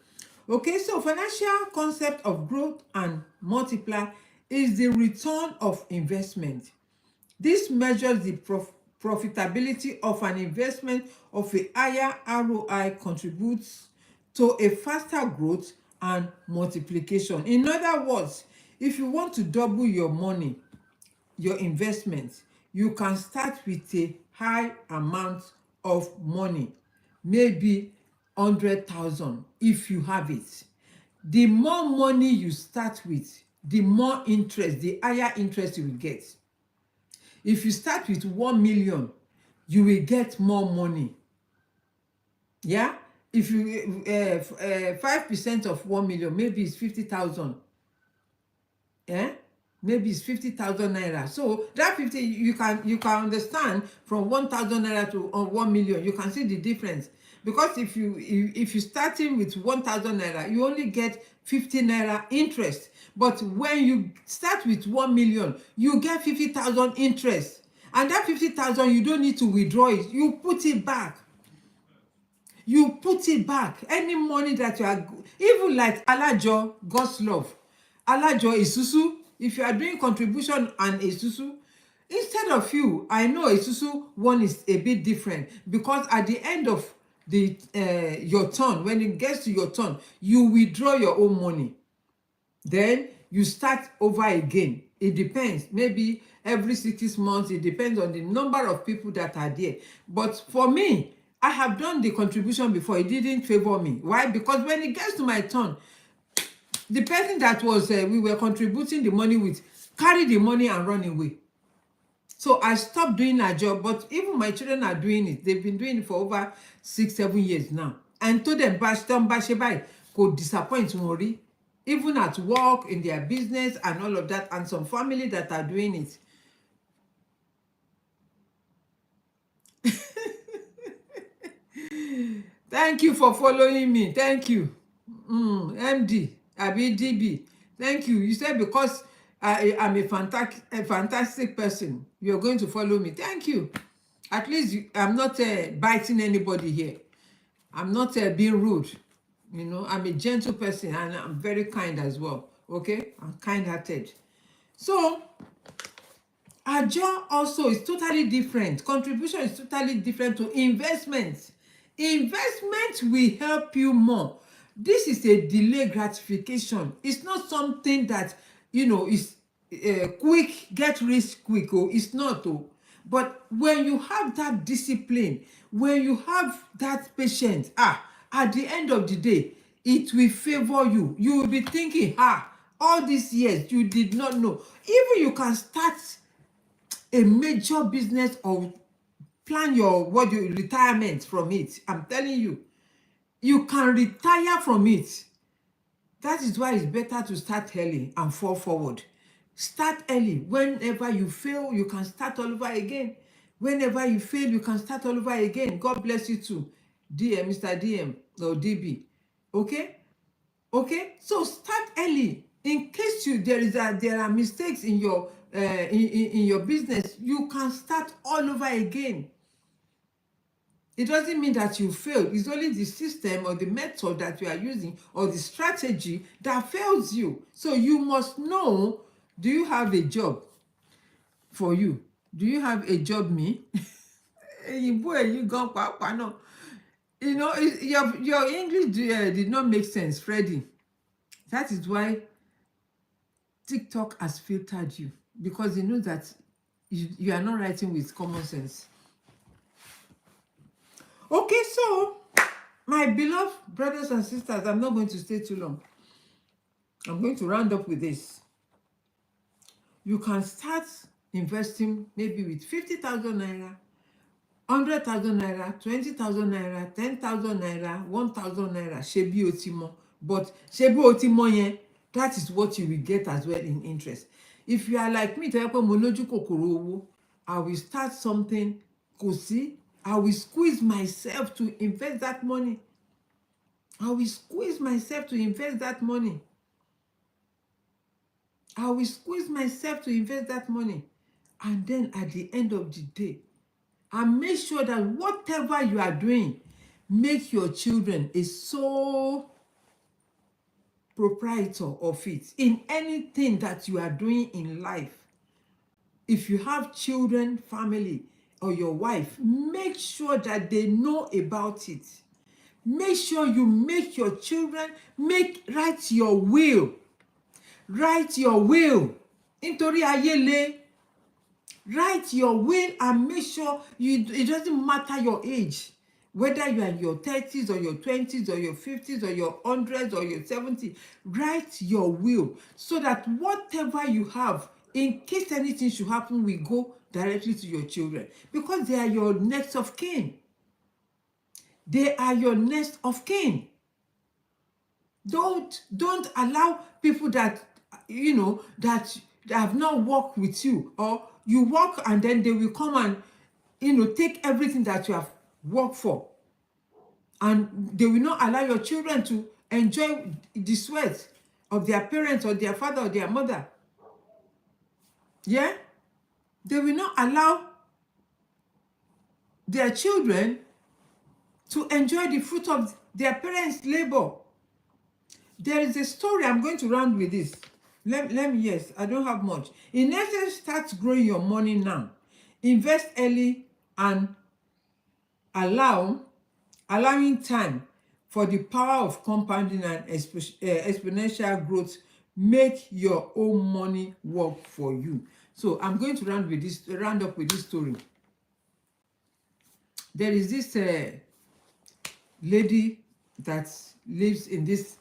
Okay, so financial concept of growth and multiplier is the return of investment. This measures the profitability of an investment of a higher ROI, contributes to a faster growth and multiplication. In other words, if you want to double your money, your investment, you can start with a high amount of money, maybe 100,000 if you have it. The more money you start with, the more interest, the higher interest you will get. If you start with 1 million, you will get more money. Yeah? If you 5% of 1 million, maybe it's 50,000. Yeah? Maybe it's 50,000 naira. So that 50, you can understand from 1,000 naira to 1 million, you can see the difference. Because if you starting with 1,000 naira, you only get 50 naira interest. But when you start with 1 million, you get 50,000 interest. And that 50,000, you don't need to withdraw it. You put it back. You put it back. Any money that you are, even like alajo, God's love, alajo, isusu, if you are doing contribution and isusu, instead of you, I know isusu one is a bit different, because at the end of the your turn, when it gets to your turn, you withdraw your own money. Then you start over again. It depends. Maybe every 6 months. It depends on the number of people that are there. But for me, I have done the contribution before. It didn't favor me. Why? Because when it gets to my turn, the person that was we were contributing the money with carry the money and run away. So I stopped doing that job. But even my children are doing it. They've been doing it for over 6-7 years now. And to them, Bashebai could disappoint Mori, even at work, in their business, and all of that, and some family that are doing it. Thank you for following me. Thank you. MD, Abi DB. Thank you. You said because I'm a fantastic person, you're going to follow me. Thank you. At least I'm not biting anybody here. I'm not being rude. You know, I'm a gentle person and I'm very kind as well. Okay? I'm kind-hearted. So, Ajo also is totally different. Contribution is totally different to investment. Investment will help you more. This is a delayed gratification. It's not something that, is quick, get rich quick. Oh, it's not. Oh. But when you have that discipline, when you have that patience, at the end of the day, it will favor you. You will be thinking, all these years you did not know. Even you can start a major business or plan your retirement from it. I'm telling you, you can retire from it. That is why it's better to start early and fall forward. Start early. Whenever you fail, you can start all over again. Whenever you fail, you can start all over again. God bless you too, DM, Mr. DM or DB. Okay? Okay? So start early. In case there are mistakes in your in your business, you can start all over again. It doesn't mean that you failed. It's only the system or the method that you are using or the strategy that fails you. So you must know, do you have a job for you? Do you have a job, me? You gone, no. You know, your English did not make sense, Freddie. That is why TikTok has filtered you, because they know that you are not writing with common sense. Okay, so my beloved brothers and sisters, I'm not going to stay too long. I'm going to round up with this. You can start investing maybe with 50,000 naira, 100,000 naira, 20,000 naira, 10,000 naira, 1,000 naira, shebi otimo. But shebi otimo yen, that is what you will get as well in interest. If you are like me, I will start something, I will squeeze myself to invest that money. I will squeeze myself to invest that money. I will squeeze myself to invest that money. And then at the end of the day, and make sure that whatever you are doing, make your children a sole proprietor of it. In anything that you are doing in life, if you have children, family, or your wife, make sure that they know about it. Make sure you make your children write your will. Write your will. Nítorí ayé. Write your will and make sure it doesn't matter your age. Whether you are in your 30s or your 20s or your 50s or your 100s or your 70s, write your will so that whatever you have, in case anything should happen, will go directly to your children, because they are your next of kin. They are your next of kin. Don't allow people that that have not worked with you, or you work and then they will come and take everything that you have worked for, and they will not allow your children to enjoy the sweat of their parents or their father or their mother. Yeah, they will not allow their children to enjoy the fruit of their parents' labor. There is a story. I'm going to round with this. Let me, yes, I don't have much. In essence, start growing your money now. Invest early and allowing time for the power of compounding and exponential growth make your own money work for you. So I'm going to round up with this story. There is this lady that lives in this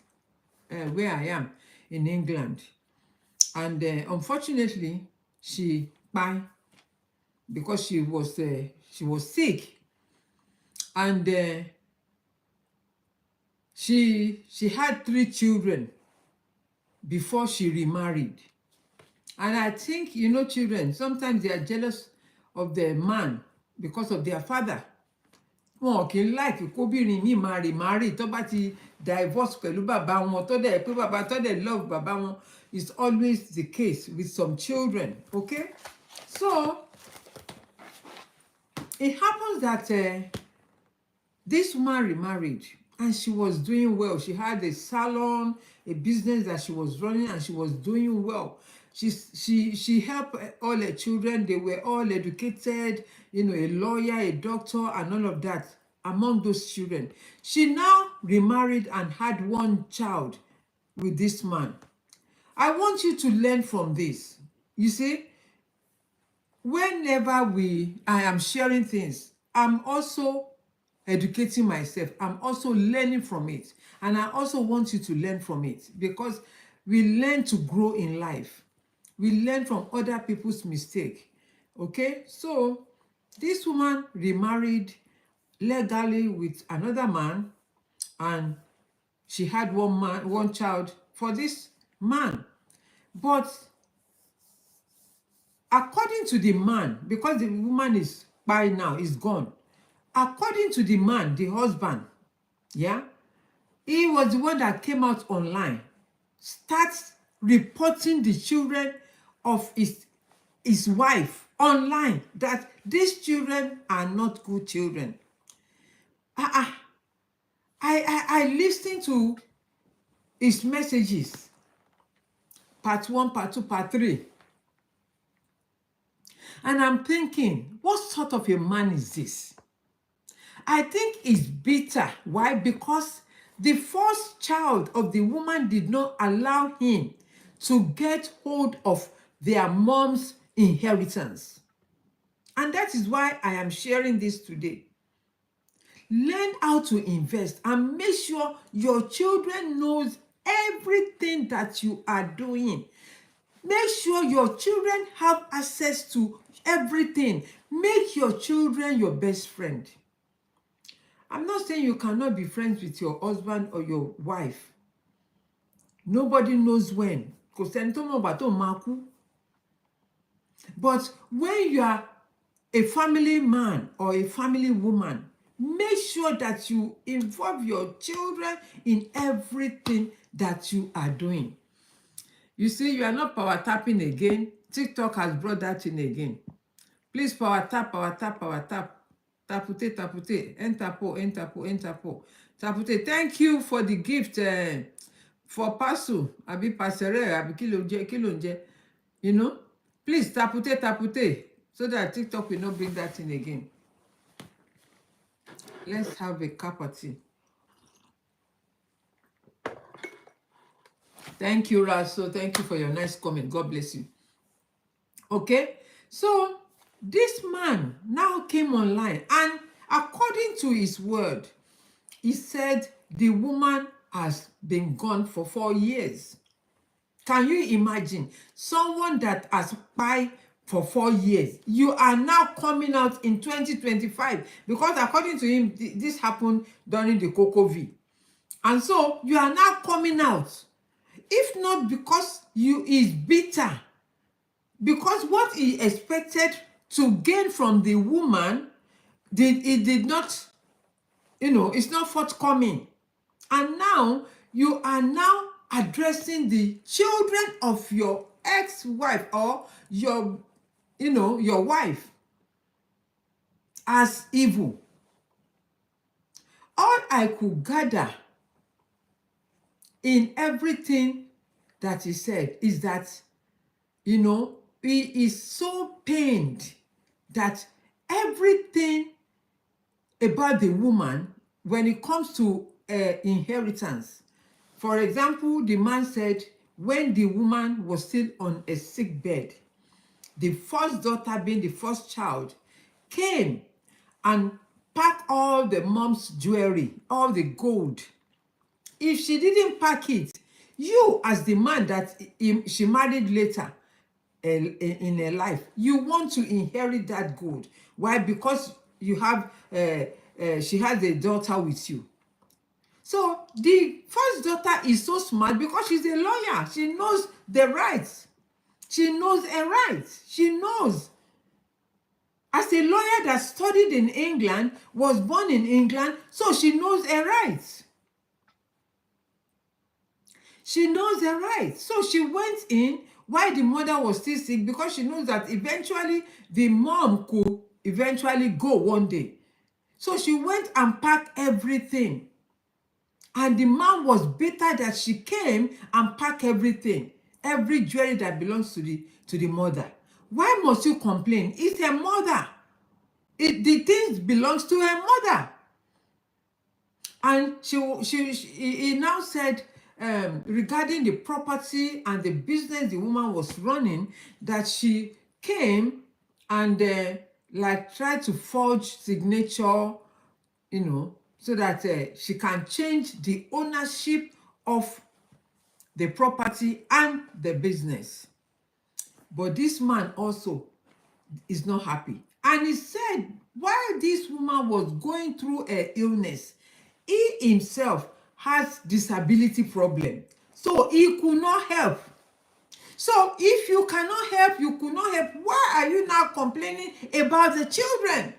where I am in England, and unfortunately she died because she was sick, and she had 3 children before she remarried. And I think children sometimes they are jealous of the man because of their father. Wọn kì í like kóbìnrin mi máa remarry tó bá ti divorce pẹ̀lú bàbá wọn, tó dẹ̀ pé bàbá tó dẹ̀ love bàbá wọn. Is always the case with some children. Okay, so it happens that this woman remarried and she was doing well. She had a salon, a business that she was running, and she was doing well. She helped all her children. They were all educated, a lawyer, a doctor, and all of that. Among those children, she now remarried and had 1 child with this man. I want you to learn from this. You see, whenever I am sharing things, I'm also educating myself. I'm also learning from it. And I also want you to learn from it, because we learn to grow in life. We learn from other people's mistake. Okay? So this woman remarried legally with another man, and she had 1 child for this man. But according to the man, because the woman is by now, is gone. According to the man, the husband, yeah, he was the one that came out online, starts reporting the children of his wife online, that these children are not good children. I listened to his messages, part 1, part 2, part 3. And I'm thinking, what sort of a man is this? I think he's bitter. Why? Because the first child of the woman did not allow him to get hold of their mom's inheritance. And that is why I am sharing this today. Learn how to invest and make sure your children knows everything that you are doing. Make sure your children have access to everything. Make your children your best friend. I'm not saying you cannot be friends with your husband or your wife. Nobody knows when. But when you are a family man or a family woman, make sure that you involve your children in everything that you are doing. You see, you are not power tapping again. TikTok has brought that in again. Please power tap, power tap, power tap. Tapute, tapute, entapo, entapo, entapo. Tapute, thank you for the gift for Pasu, abi pasere, abi kilonje. Please tapute, tapute, so that TikTok will not bring that in again. Let's have a cup of tea. Thank you, Raso. Thank you for your nice comment. God bless you. Okay, so this man now came online, and According to his word, he said the woman has been gone for 4 years. Can you imagine someone that has spied for 4 years? You are now coming out in 2025 because according to him, this happened during the COVID. And so you are now coming out. If not because you is bitter, because what he expected to gain from the woman, it did not, it's not forthcoming. And now you are now addressing the children of your ex-wife or your wife as evil. All I could gather in everything that he said is that, he is so pained that everything about the woman, when it comes to inheritance, for example, the man said when the woman was still on a sick bed, the first daughter, being the first child, came and packed all the mom's jewelry, all the gold. If she didn't pack it, you as the man that she married later in her life, you want to inherit that gold. Why? Because you have she has a daughter with you. So the first daughter is so smart because she's a lawyer. She knows the rights. She knows her rights. She knows. As a lawyer that studied in England, was born in England, so she knows her rights. She knows her rights. So she went in while the mother was still sick because she knows that eventually the mom could eventually go one day. So she went and packed everything. And the man was bitter that she came and packed everything, every jewelry that belongs to the mother. Why must you complain? It's her mother. The things belongs to her mother. And he now said, regarding the property and the business the woman was running, that she came and tried to forge signature, so that she can change the ownership of the property and the business. But this man also is not happy. And he said, while this woman was going through an illness, he himself has disability problem. So he could not help. So if you cannot help, you could not help. Why are you now complaining about the children?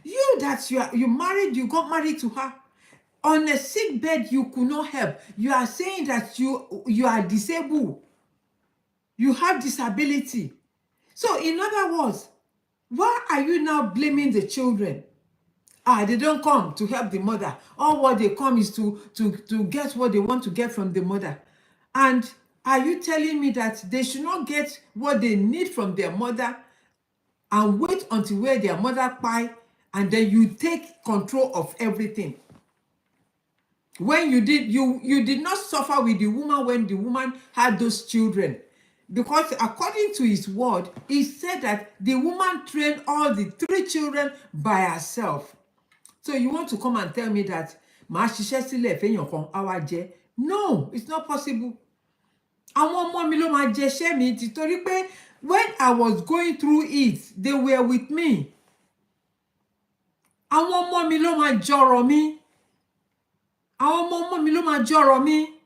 You that you married, you got married to her. On a sick bed, you could not help. You are saying that you are disabled. You have disability. So in other words, why are you now blaming the children? They don't come to help the mother. All what they come is to get what they want to get from the mother. And are you telling me that they should not get what they need from their mother and wait until where their mother buy, and then you take control of everything? When you did not suffer with the woman when the woman had those children. Because according to his word, he said that the woman trained all the 3 children by herself. So you want to come and tell me that màá ṣiṣẹ́ sílẹ̀ fẹ́yàn kan á wá jẹ? No, it's not possible. Àwọn ọmọ mi ló máa jẹṣẹ́ mi títorí pé when I was going through it, they were with me. Àwọn ọmọ mi ló máa jọrọ̀ mi. Àwọn ọmọ mi ló máa jọrọ̀ mi.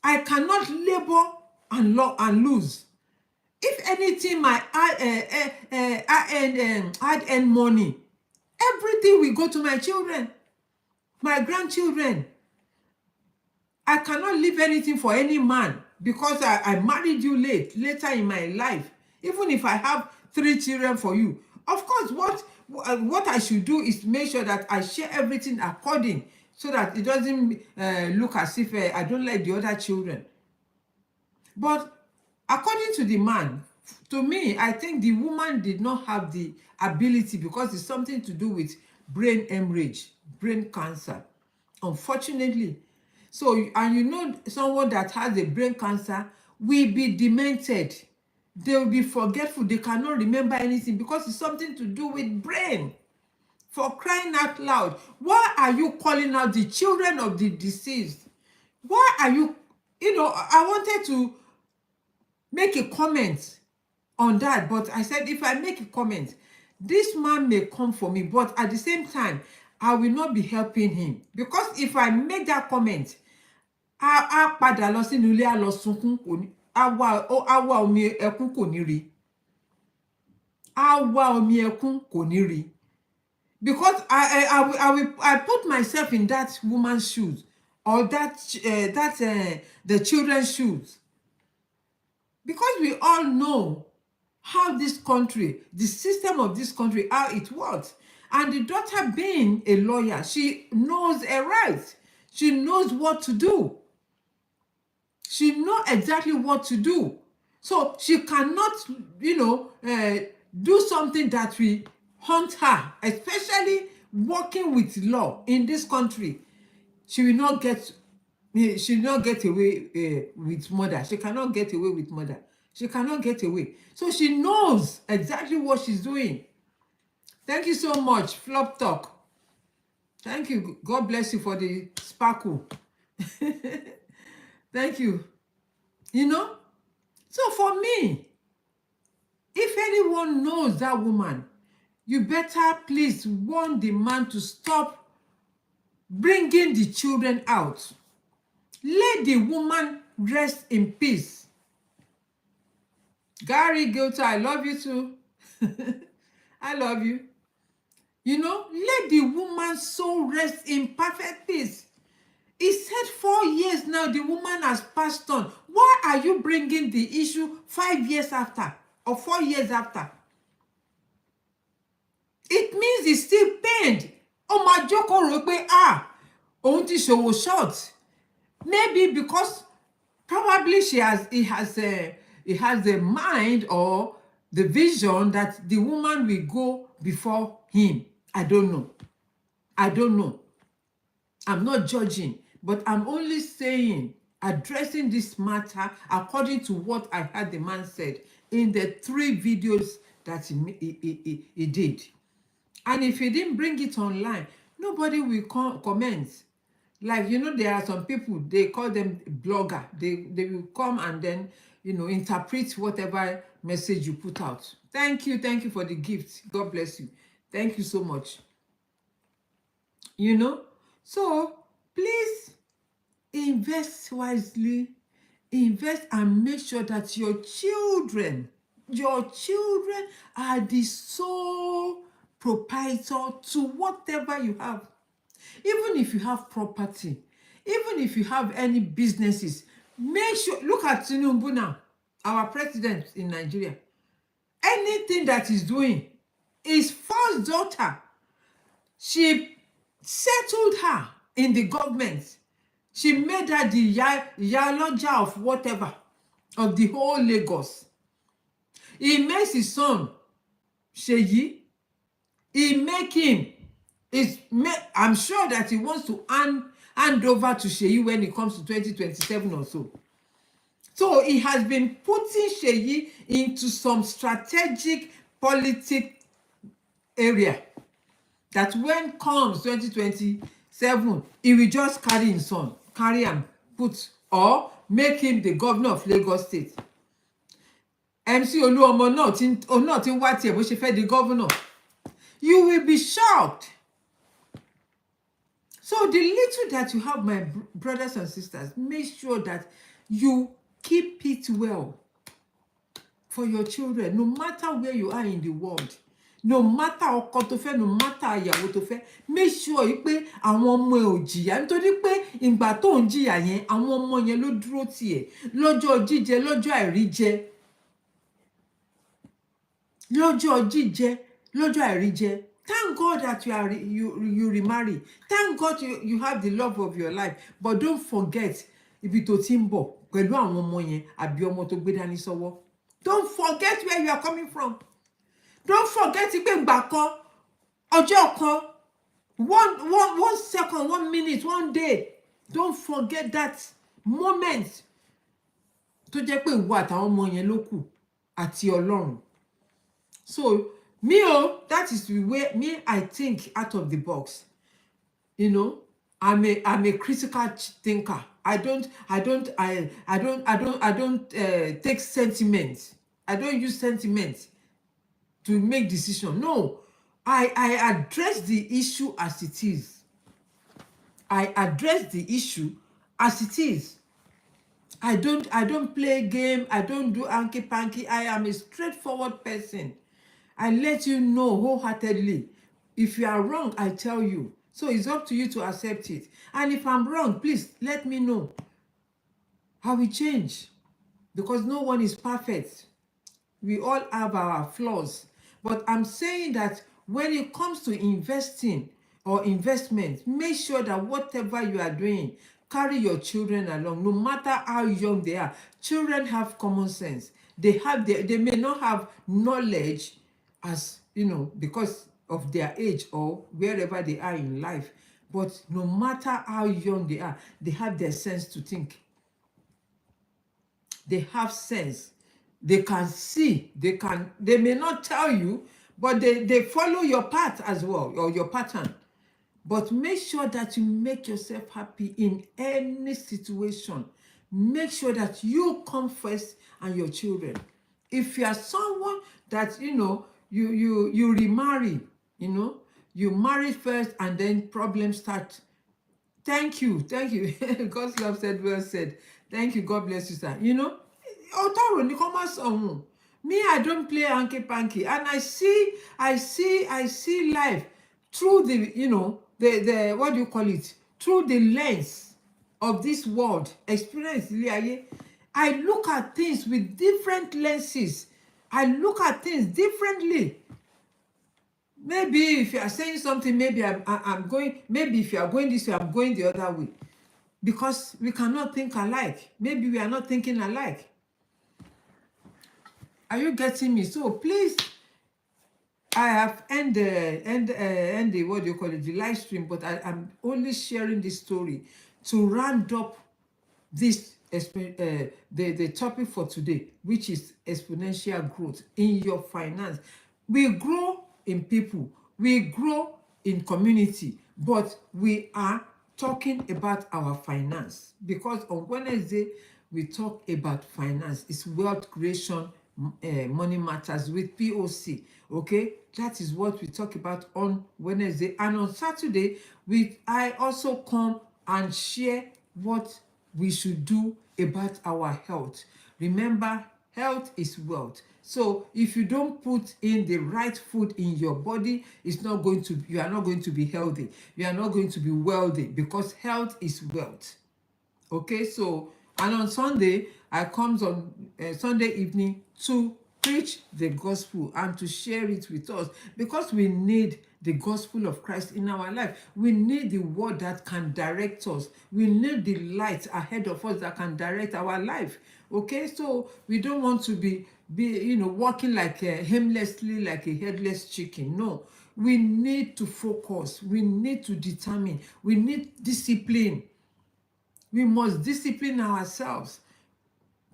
I cannot labor and lose. If anything, my hard earned money, everything will go to my children, my grandchildren. I cannot leave anything for any man because I married you later in my life. Even if I have 3 children for you, of course, what I should do is make sure that I share everything according, so that it doesn't look as if I don't like the other children. But according to the man, to me, I think the woman did not have the ability because it's something to do with brain hemorrhage, brain cancer, unfortunately. So, and someone that has a brain cancer will be demented. they will be forgetful. They cannot remember anything because it's something to do with brain. For crying out loud, why are you calling out the children of the deceased? Why are you, I wanted to make a comment on that, but I said, if I make a comment, this man may come for me, but at the same time, I will not be helping him. Because if I make that comment, a padà lọ sínú ilé, a lọ sunkún, kò ní, a wá omi ẹkún kò ní rí. A wá omi ẹkún kò ní rí. Because I put myself in that woman's shoes, or the children's shoes. Because we all know how this country, the system of this country, how it works. And the daughter being a lawyer, she knows her rights. She knows what to do. She knows exactly what to do. So she cannot, do something that will haunt her, especially working with law in this country. She will not get away with murder. She cannot get away with murder. She cannot get away. So she knows exactly what she's doing. Thank you so much, Flop Talk. Thank you. God bless you for the sparkle. Thank you. So for me, if anyone knows that woman, you better please warn the man to stop bringing the children out. Let the woman rest in peace. Gary Gilta, I love you too. I love you. Let the woman's soul rest in perfect peace. He said 4 years now, the woman has passed on. Why are you bringing the issue 5 years after or 4 years after? It means he's still pained. Oh, my jókòó pé, òun ti ṣòwò short. Maybe because probably he has the mind or the vision that the woman will go before him. I don't know. I'm not judging, but I'm only saying, addressing this matter according to what I heard the man said in the 3 videos that he did. And if he didn't bring it online, nobody will comment. Like, there are some people, they call them blogger. They will come and then, interpret whatever message you put out. Thank you for the gift. God bless you. Thank you so much. So please invest wisely. Invest and make sure that your children are the sole proprietor to whatever you have. Even if you have property, even if you have any businesses, make sure, look at Tinubu now, our president in Nigeria. Anything that he's doing, his first daughter, she settled her in the government. She made her the Yaloja of whatever, of the whole Lagos. He makes his son, Seyi, he make him, I'm sure that he wants to hand over to Seyi when it comes to 2027 or so. So he has been putting Seyi into some strategic politic area that when comes 2027, he will just carry his son, carry and put, or make him the governor of Lagos State. MC Oluomo náà tí ń wá tiẹ̀ bó ṣe fẹ́ di governor. You will be shocked. So the little that you have, my brothers and sisters, make sure that you keep it well for your children, no matter where you are in the world. No matter ọkọ tó fẹ́, no matter ìyàwó tó fẹ́, make sure pé àwọn ọmọ ẹ̀ ò jìyà, nítorí pé ìgbà tó ń jìyà yẹn, àwọn ọmọ yẹn ló dúró tì ẹ́ lọ́jọ́ jíjẹ, lọ́jọ́ àìríjẹ. Lọ́jọ́ jíjẹ, lọ́jọ́ àìríjẹ. Thank God that you remarry. Thank God you have the love of your life. But don't forget ibi tó ti ń bọ̀ pẹ̀lú àwọn ọmọ yẹn àbí ọmọ tó gbé dání sọ́wọ́. Don't forget where you are coming from. Don't forget pé ìgbà kan, ọjọ́ kan, one second, 1 minute, 1 day. Don't forget that moment tó jẹ́ pé ìwọ àtàwọn ọmọ yẹn ló kù. àti Ọlọ́run. So me, oh, that is the way me I think out of the box. You know, I'm a critical thinker. I don't take sentiment. I don't use sentiment to make decision. No, I address the issue as it is. I address the issue as it is. I don't play game. I don't do hanky panky. I am a straightforward person. I let you know wholeheartedly. If you are wrong, I tell you. So it's up to you to accept it. And if I'm wrong, please let me know. I will change, because no one is perfect. We all have our flaws. But I'm saying that when it comes to investing or investment, make sure that whatever you are doing, carry your children along, no matter how young they are. Children have common sense. They may not have knowledge, as you know, because of their age or wherever they are in life. But no matter how young they are, they have their sense to think. They have sense. They can see. They may not tell you, but they follow your path as well, or your pattern. But make sure that you make yourself happy in any situation. Make sure that you come first and your children. If you are someone that, you remarry, you marry first and then problems start. Thank you. God's love said, well said. Thank you. God bless you, sir. Otaro ni kò má sọ. Me, I don't play hanky panky, and I see life through the what do you call it? Through the lens of this world experience. I look at things with different lenses. I look at things differently. Maybe if you are saying something, maybe I'm going. Maybe if you are going this way, I'm going the other way, because we cannot think alike. Maybe we are not thinking alike. Are you getting me? So please, I have end the what do you call it, the live stream, but I'm only sharing this story to round up this the topic for today, which is exponential growth in your finance. We grow in people, we grow in community, but we are talking about our finance, because on Wednesday we talk about finance. It's wealth creation, money matters with POC. Okay, that is what we talk about on Wednesday. And on Saturday I also come and share what we should do about our health. Remember, health is wealth. So if you don't put in the right food in your body, you are not going to be healthy. You are not going to be wealthy, because health is wealth. Okay, so, and on Sunday, I comes on Sunday evening to preach the gospel and to share it with us, because we need the gospel of Christ in our life. We need the word that can direct us. We need the light ahead of us that can direct our life. Okay, so we don't want to be walking like aimlessly, like a headless chicken. No, we need to focus. We need to determine. We need discipline. We must discipline ourselves.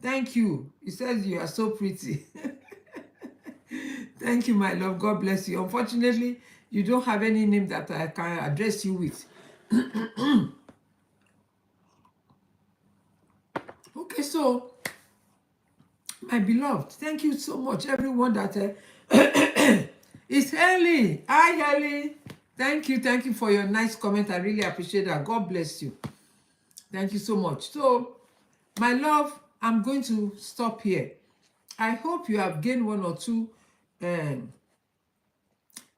Thank you. He says you are so pretty. Thank you, my love. God bless you. Unfortunately, you don't have any name that I can address you with. Okay, so my beloved, thank you so much, everyone that it's Ellie. Hi, Ellie. Thank you for your nice comment. I really appreciate that. God bless you. Thank you so much. So, my love, I'm going to stop here. I hope you have gained one or two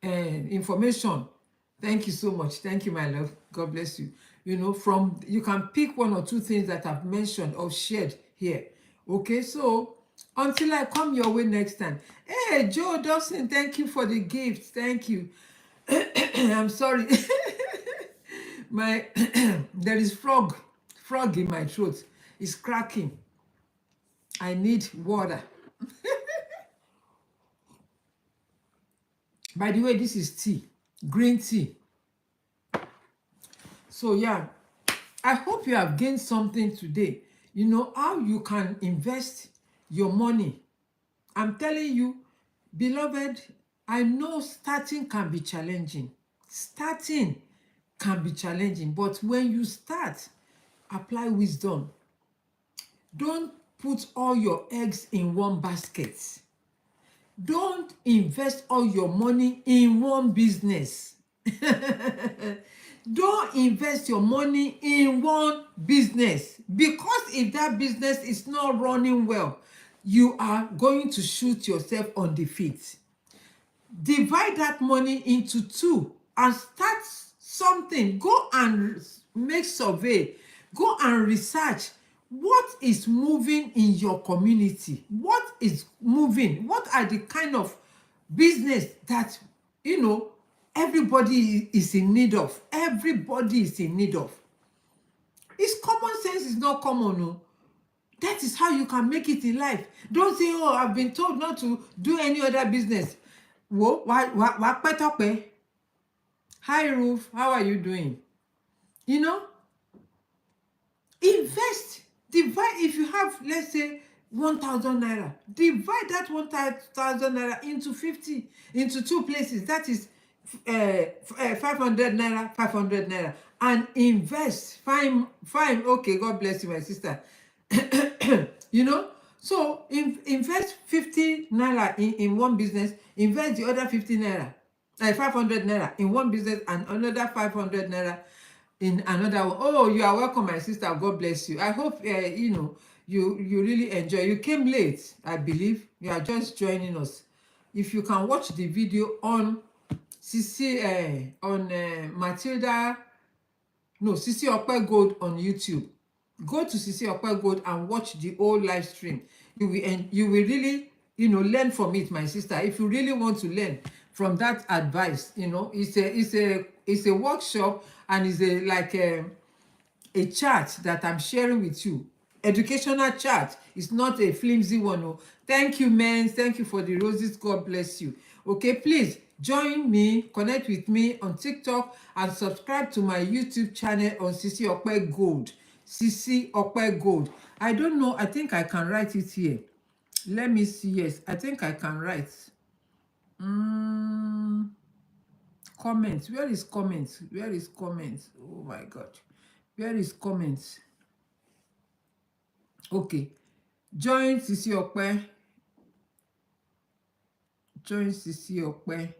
information. Thank you so much. Thank you, my love. God bless you. You can pick one or two things that I've mentioned or shared here. Okay, so until I come your way next time. Hey, Joe Dawson, thank you for the gift. Thank you. I'm sorry. There is frog in my throat. It's cracking. I need water. By the way, this is tea, green tea. So yeah, I hope you have gained something today. You know how you can invest your money I'm telling you, beloved, I know starting can be challenging. Starting can be challenging, but when you start, apply wisdom. Don't put all your eggs in one basket. Don't invest all your money in one business. Don't invest your money in one business, because if that business is not running well, you are going to shoot yourself on the feet. Divide that money into two and start something. Go and make survey. Go and research what is moving in your community. What is moving? What are the kind of business that, everybody is in need of? Everybody is in need of. It's common sense, is not common. No. That is how you can make it in life. Don't say, oh, I've been told not to do any other business. Wo, wa pẹ́ tọ́pẹ́. Hi, Ruth. How are you doing? Invest. Divide. If you have, let's say, 1,000 naira, divide that 1,000 naira into two places. That is 500 naira, 500 naira. And invest. Fine. Okay, God bless you, my sister. So invest 50 naira in one business, invest the other 50 naira, 500 naira in one business, and another 500 naira in another one. Oh, you are welcome, my sister. God bless you. I hope you really enjoy. You came late, I believe. You are just joining us. If you can watch the video on Sisi Matilda, no, Sisi Ope Gold on YouTube. Go to Sisi Ope Gold and watch the whole live stream. You will really, learn from it, my sister. If you really want to learn from that advice, it's a workshop, and it's a chart that I'm sharing with you. Educational chart. It's not a flimsy one. Oh. Thank you, men. Thank you for the roses. God bless you. Okay, please join me, connect with me on TikTok, and subscribe to my YouTube channel on Sisi Ope Gold. Sisi Ope Gold. I don't know. I think I can write it here. Let me see. Yes, I think I can write. Comments. Where is comments? Where is comments? Oh my God. Where is comments? Okay. Join Sisi Ope. Join Sisi Ope.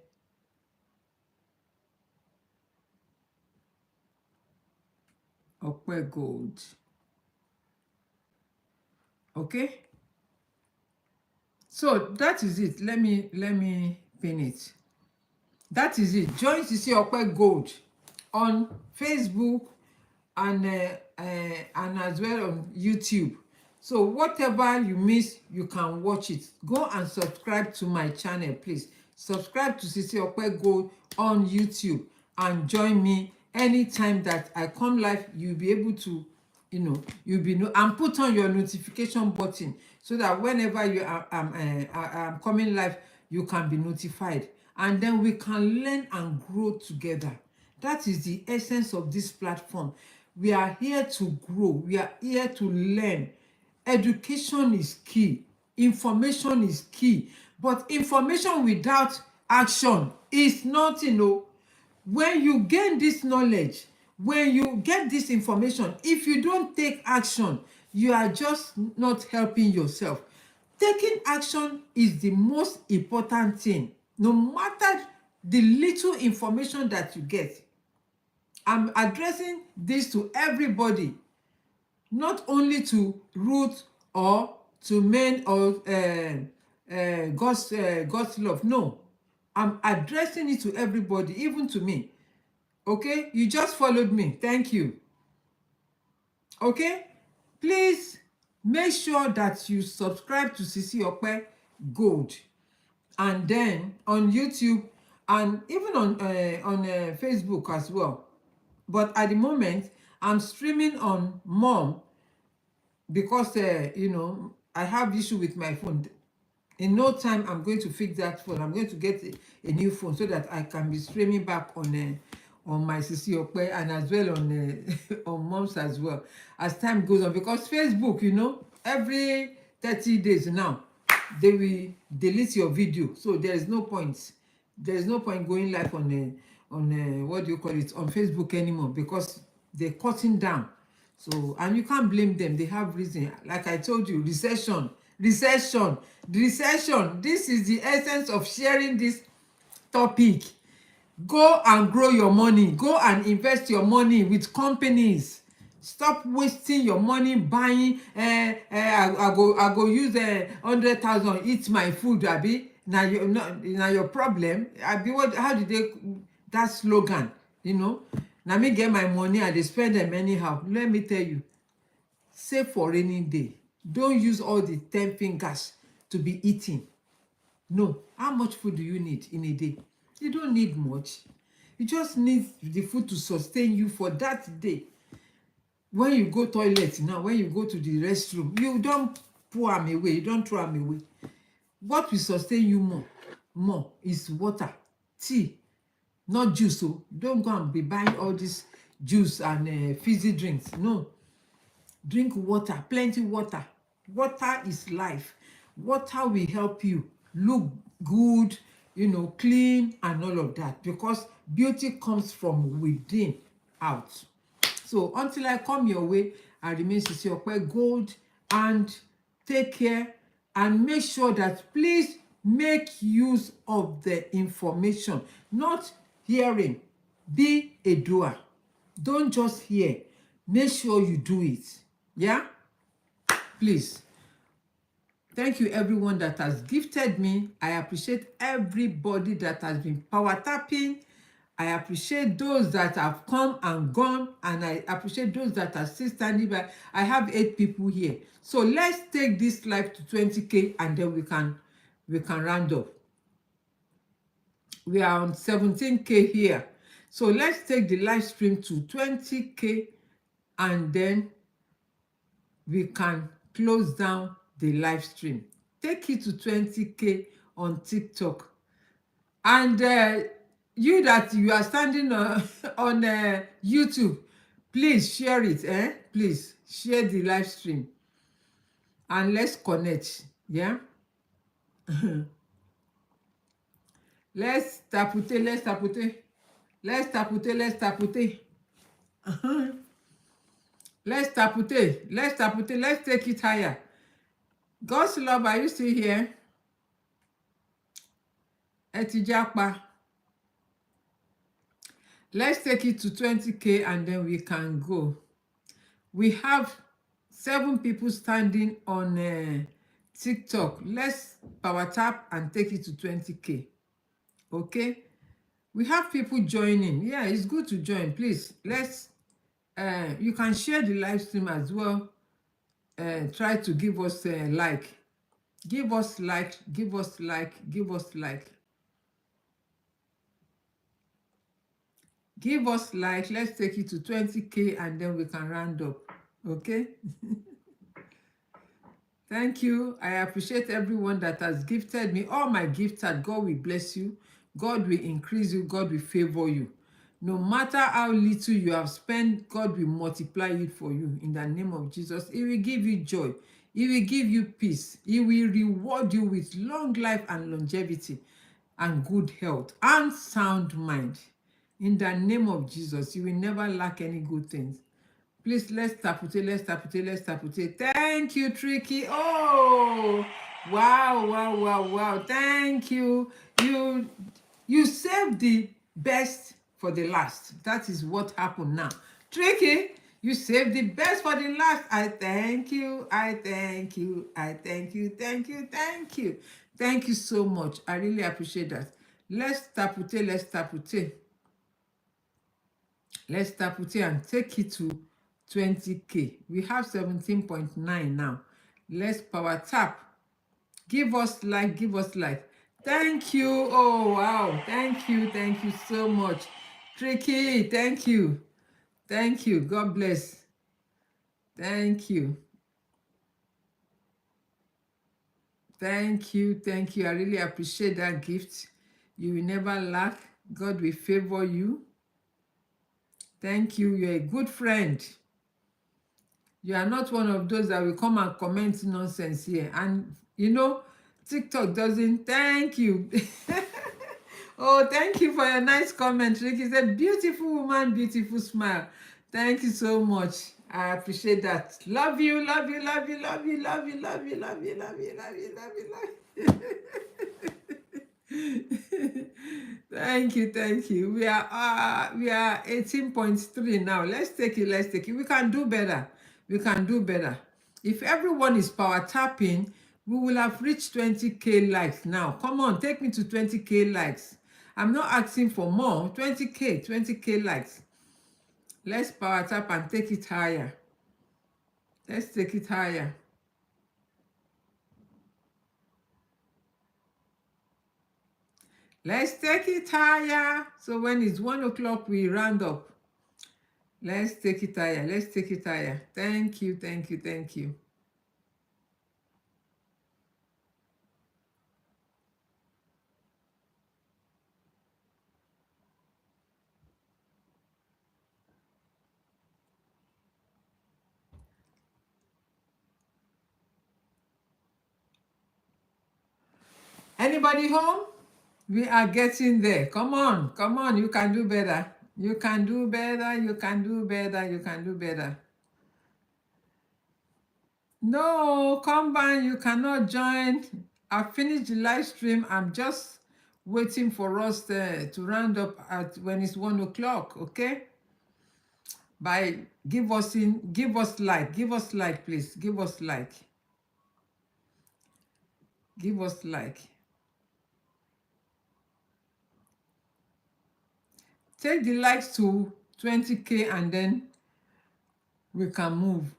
Ope Gold. Okay. So that is it. Let me pin it. That is it. Join Sisi Ope Gold on Facebook and as well on YouTube. So whatever you miss, you can watch it. Go and subscribe to my channel, please. Subscribe to Sisi Ope Gold on YouTube and join me anytime that I come live. You'll be able to, and put on your notification button so that whenever I'm coming live, you can be notified, and then we can learn and grow together. That is the essence of this platform. We are here to grow. We are here to learn. Education is key. Information is key. But information without action is nothing. When you gain this knowledge, when you get this information, if you don't take action, you are just not helping yourself. Taking action is the most important thing. No matter the little information that you get, I'm addressing this to everybody, not only to Ruth or to men or God's love. No, I'm addressing it to everybody, even to me. Okay, you just followed me. Thank you. Okay, please make sure that you subscribe to Sisi Ope Gold, and then on YouTube, and even on Facebook as well. But at the moment, I'm streaming on Mom because I have issue with my phone. In no time, I'm going to fix that phone. I'm going to get a new phone so that I can be streaming back on my Sisi Ope, and as well on on Mom's as well as time goes on, because Facebook, every 30 days now, they will delete your video. So there is no point. There is no point going live on what do you call it, on Facebook anymore, because they're cutting down. So, and you can't blame them. They have reason. Like I told you, recession, recession, recession. This is the essence of sharing this topic. Go and grow your money. Go and invest your money with companies. Stop wasting your money buying I go use 100,000 eat my food, abi na your problem, abi what, how did they, that slogan, na me get my money, I dey spend them anyhow. Let me tell you, save for rainy day. Don't use all the 10 fingers to be eating. No. How much food do you need in a day? You don't need much. You just need the food to sustain you for that day. When you go toilet now, when you go to the restroom, you don't pour am away, you don't throw am away. What will sustain you more is water, tea, not juice. So don't go and be buying all this juice and fizzy drinks. No. Drink water, plenty water. Water is life. Water will help you look good, clean and all of that, because beauty comes from within out. So until I come your way, I remain Sisi Ope Gold, and take care, and make sure that, please make use of the information, not hearing. Be a doer. Don't just hear. Make sure you do it. Yeah? Please. Thank you everyone that has gifted me. I appreciate everybody that has been power tapping. I appreciate those that have come and gone, and I appreciate those that are still standing by. I have 8 people here. So let's take this live to 20K, and then we can round up. We are on 17K here. So let's take the live stream to 20K, and then we can close down the live stream. Take it to 20K on TikTok. And you that you are standing on YouTube, please share it. Please share the live stream, and let's connect. Yeah. Let's tapoter, let's tapoter. Let's tapoter, let's tapoter. Let's tapoter, let's tapoter, let's take it higher. God's love, are you still here? Etijapa. Let's take it to 20K, and then we can go. We have 7 people standing on TikTok. Let's power tap and take it to 20K. Okay? We have people joining. Yeah, it's good to join. Please, let's you can share the live stream as well. Try to give us a like. Give us like, give us like, give us like. Give us like. Let's take it to 20K, and then we can round up. Okay? Thank you. I appreciate everyone that has gifted me. All my gifters, God will bless you. God will increase you. God will favor you. No matter how little you have spent, God will multiply it for you in the name of Jesus. He will give you joy. He will give you peace. He will reward you with long life and longevity and good health and sound mind. In the name of Jesus, you will never lack any good things. Please, let's tapoter, let's tapoter, let's tapoter. Thank you, Tricky. Oh, wow, wow, wow, wow. Thank you. You saved the best for the last. That is what happened now. Tricky, you saved the best for the last. I thank you. I thank you. I thank you. Thank you. Thank you. Thank you so much. I really appreciate that. Let's tapoter, let's tapoter. Let's tapoter and take it to 20K. We have 17.9 now. Let's power tap. Give us like, give us like. Thank you. Oh, wow. Thank you. Thank you so much. Tricky, thank you. Thank you. God bless. Thank you. Thank you. Thank you. I really appreciate that gift. You will never lack. God will favor you. Thank you. You're a good friend. You are not one of those that will come and comment nonsense here. And TikTok doesn't. Thank you. Oh, thank you for your nice comment. Ricky said, beautiful woman, beautiful smile. Thank you so much. I appreciate that. Love you, love you, love you, love you, love you, love you, love you, love you, love you, love you, love you. Thank you, thank you. We are 18.3 now. Let's take it, let's take it. We can do better. We can do better. If everyone is power tapping, we will have reached 20K likes now. Come on, take me to 20K likes. I'm not asking for more. 20K likes. Let's power tap and take it higher. Let's take it higher. Let's take it higher. So when it's 1 o'clock, we round up. Let's take it higher. Let's take it higher. Thank you, thank you, thank you. Anybody home? We are getting there. Come on, come on. You can do better. You can do better. You can do better. You can do better. No, come back. You cannot join. I finished the live stream. I'm just waiting for us to round up at when it's 1 o'clock. Okay. Give us like, please. Give us like. Give us like. Take the likes to 20K and then we can move.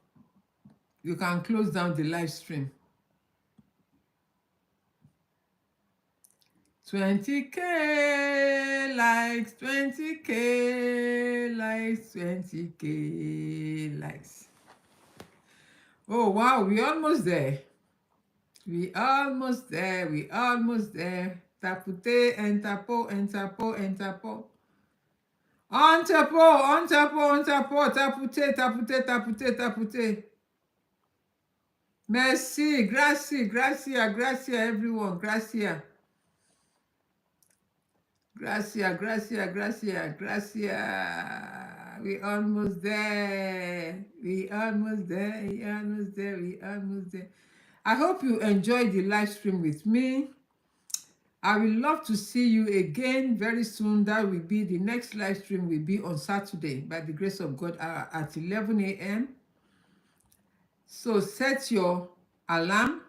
You can close down the live stream. 20K likes, 20K likes, 20K likes. Oh, wow, we almost there. We almost there. We almost there. Tapute, entapo, entapo, entapo. Entapo, entapo, entapo, tapute, tapute, tapute, tapute. Merci, grazie, gracia, gracia, everyone, gracia. Gracia, gracia, gracia, gracia. We almost there. We almost there. We almost there. We almost there. I hope you enjoyed the live stream with me. I will love to see you again very soon. That will be the next live stream will be on Saturday by the grace of God at 11 a.m. So set your alarm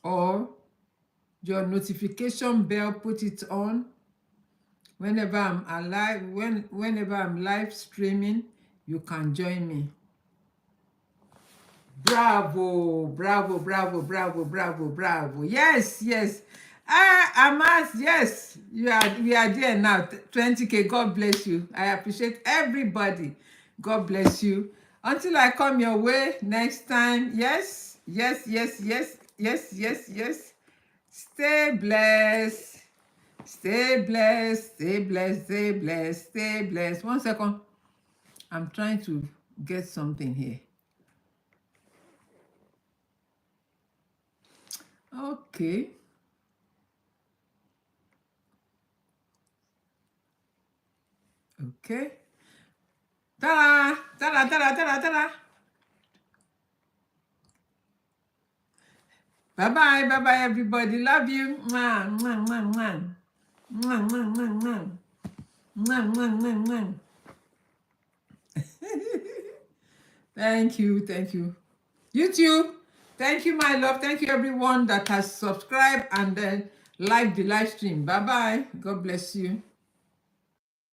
or your notification bell, put it on. Whenever I'm alive, whenever I'm live streaming, you can join me. Bravo, bravo, bravo, bravo, bravo, bravo. Yes, yes. Amas, yes. We are there now. 20K. God bless you. I appreciate everybody. God bless you. Until I come your way next time. Yes, yes, yes, yes, yes, yes, yes. Stay blessed. Stay blessed, stay blessed, stay blessed, stay blessed. 1 second. I'm trying to get something here. Okay. Okay. Ta-da! Ta-da, ta-da, ta-da, ta-da. Bye-bye, bye-bye, everybody. Love you. Mwah, mwah, mwah, mwah. Mwah, mwah, mwah, mwah. Mwah, mwah, mwah, mwah. Thank you, thank you. YouTube, thank you, my love. Thank you, everyone that has subscribed and then liked the live stream. Bye-bye. God bless you.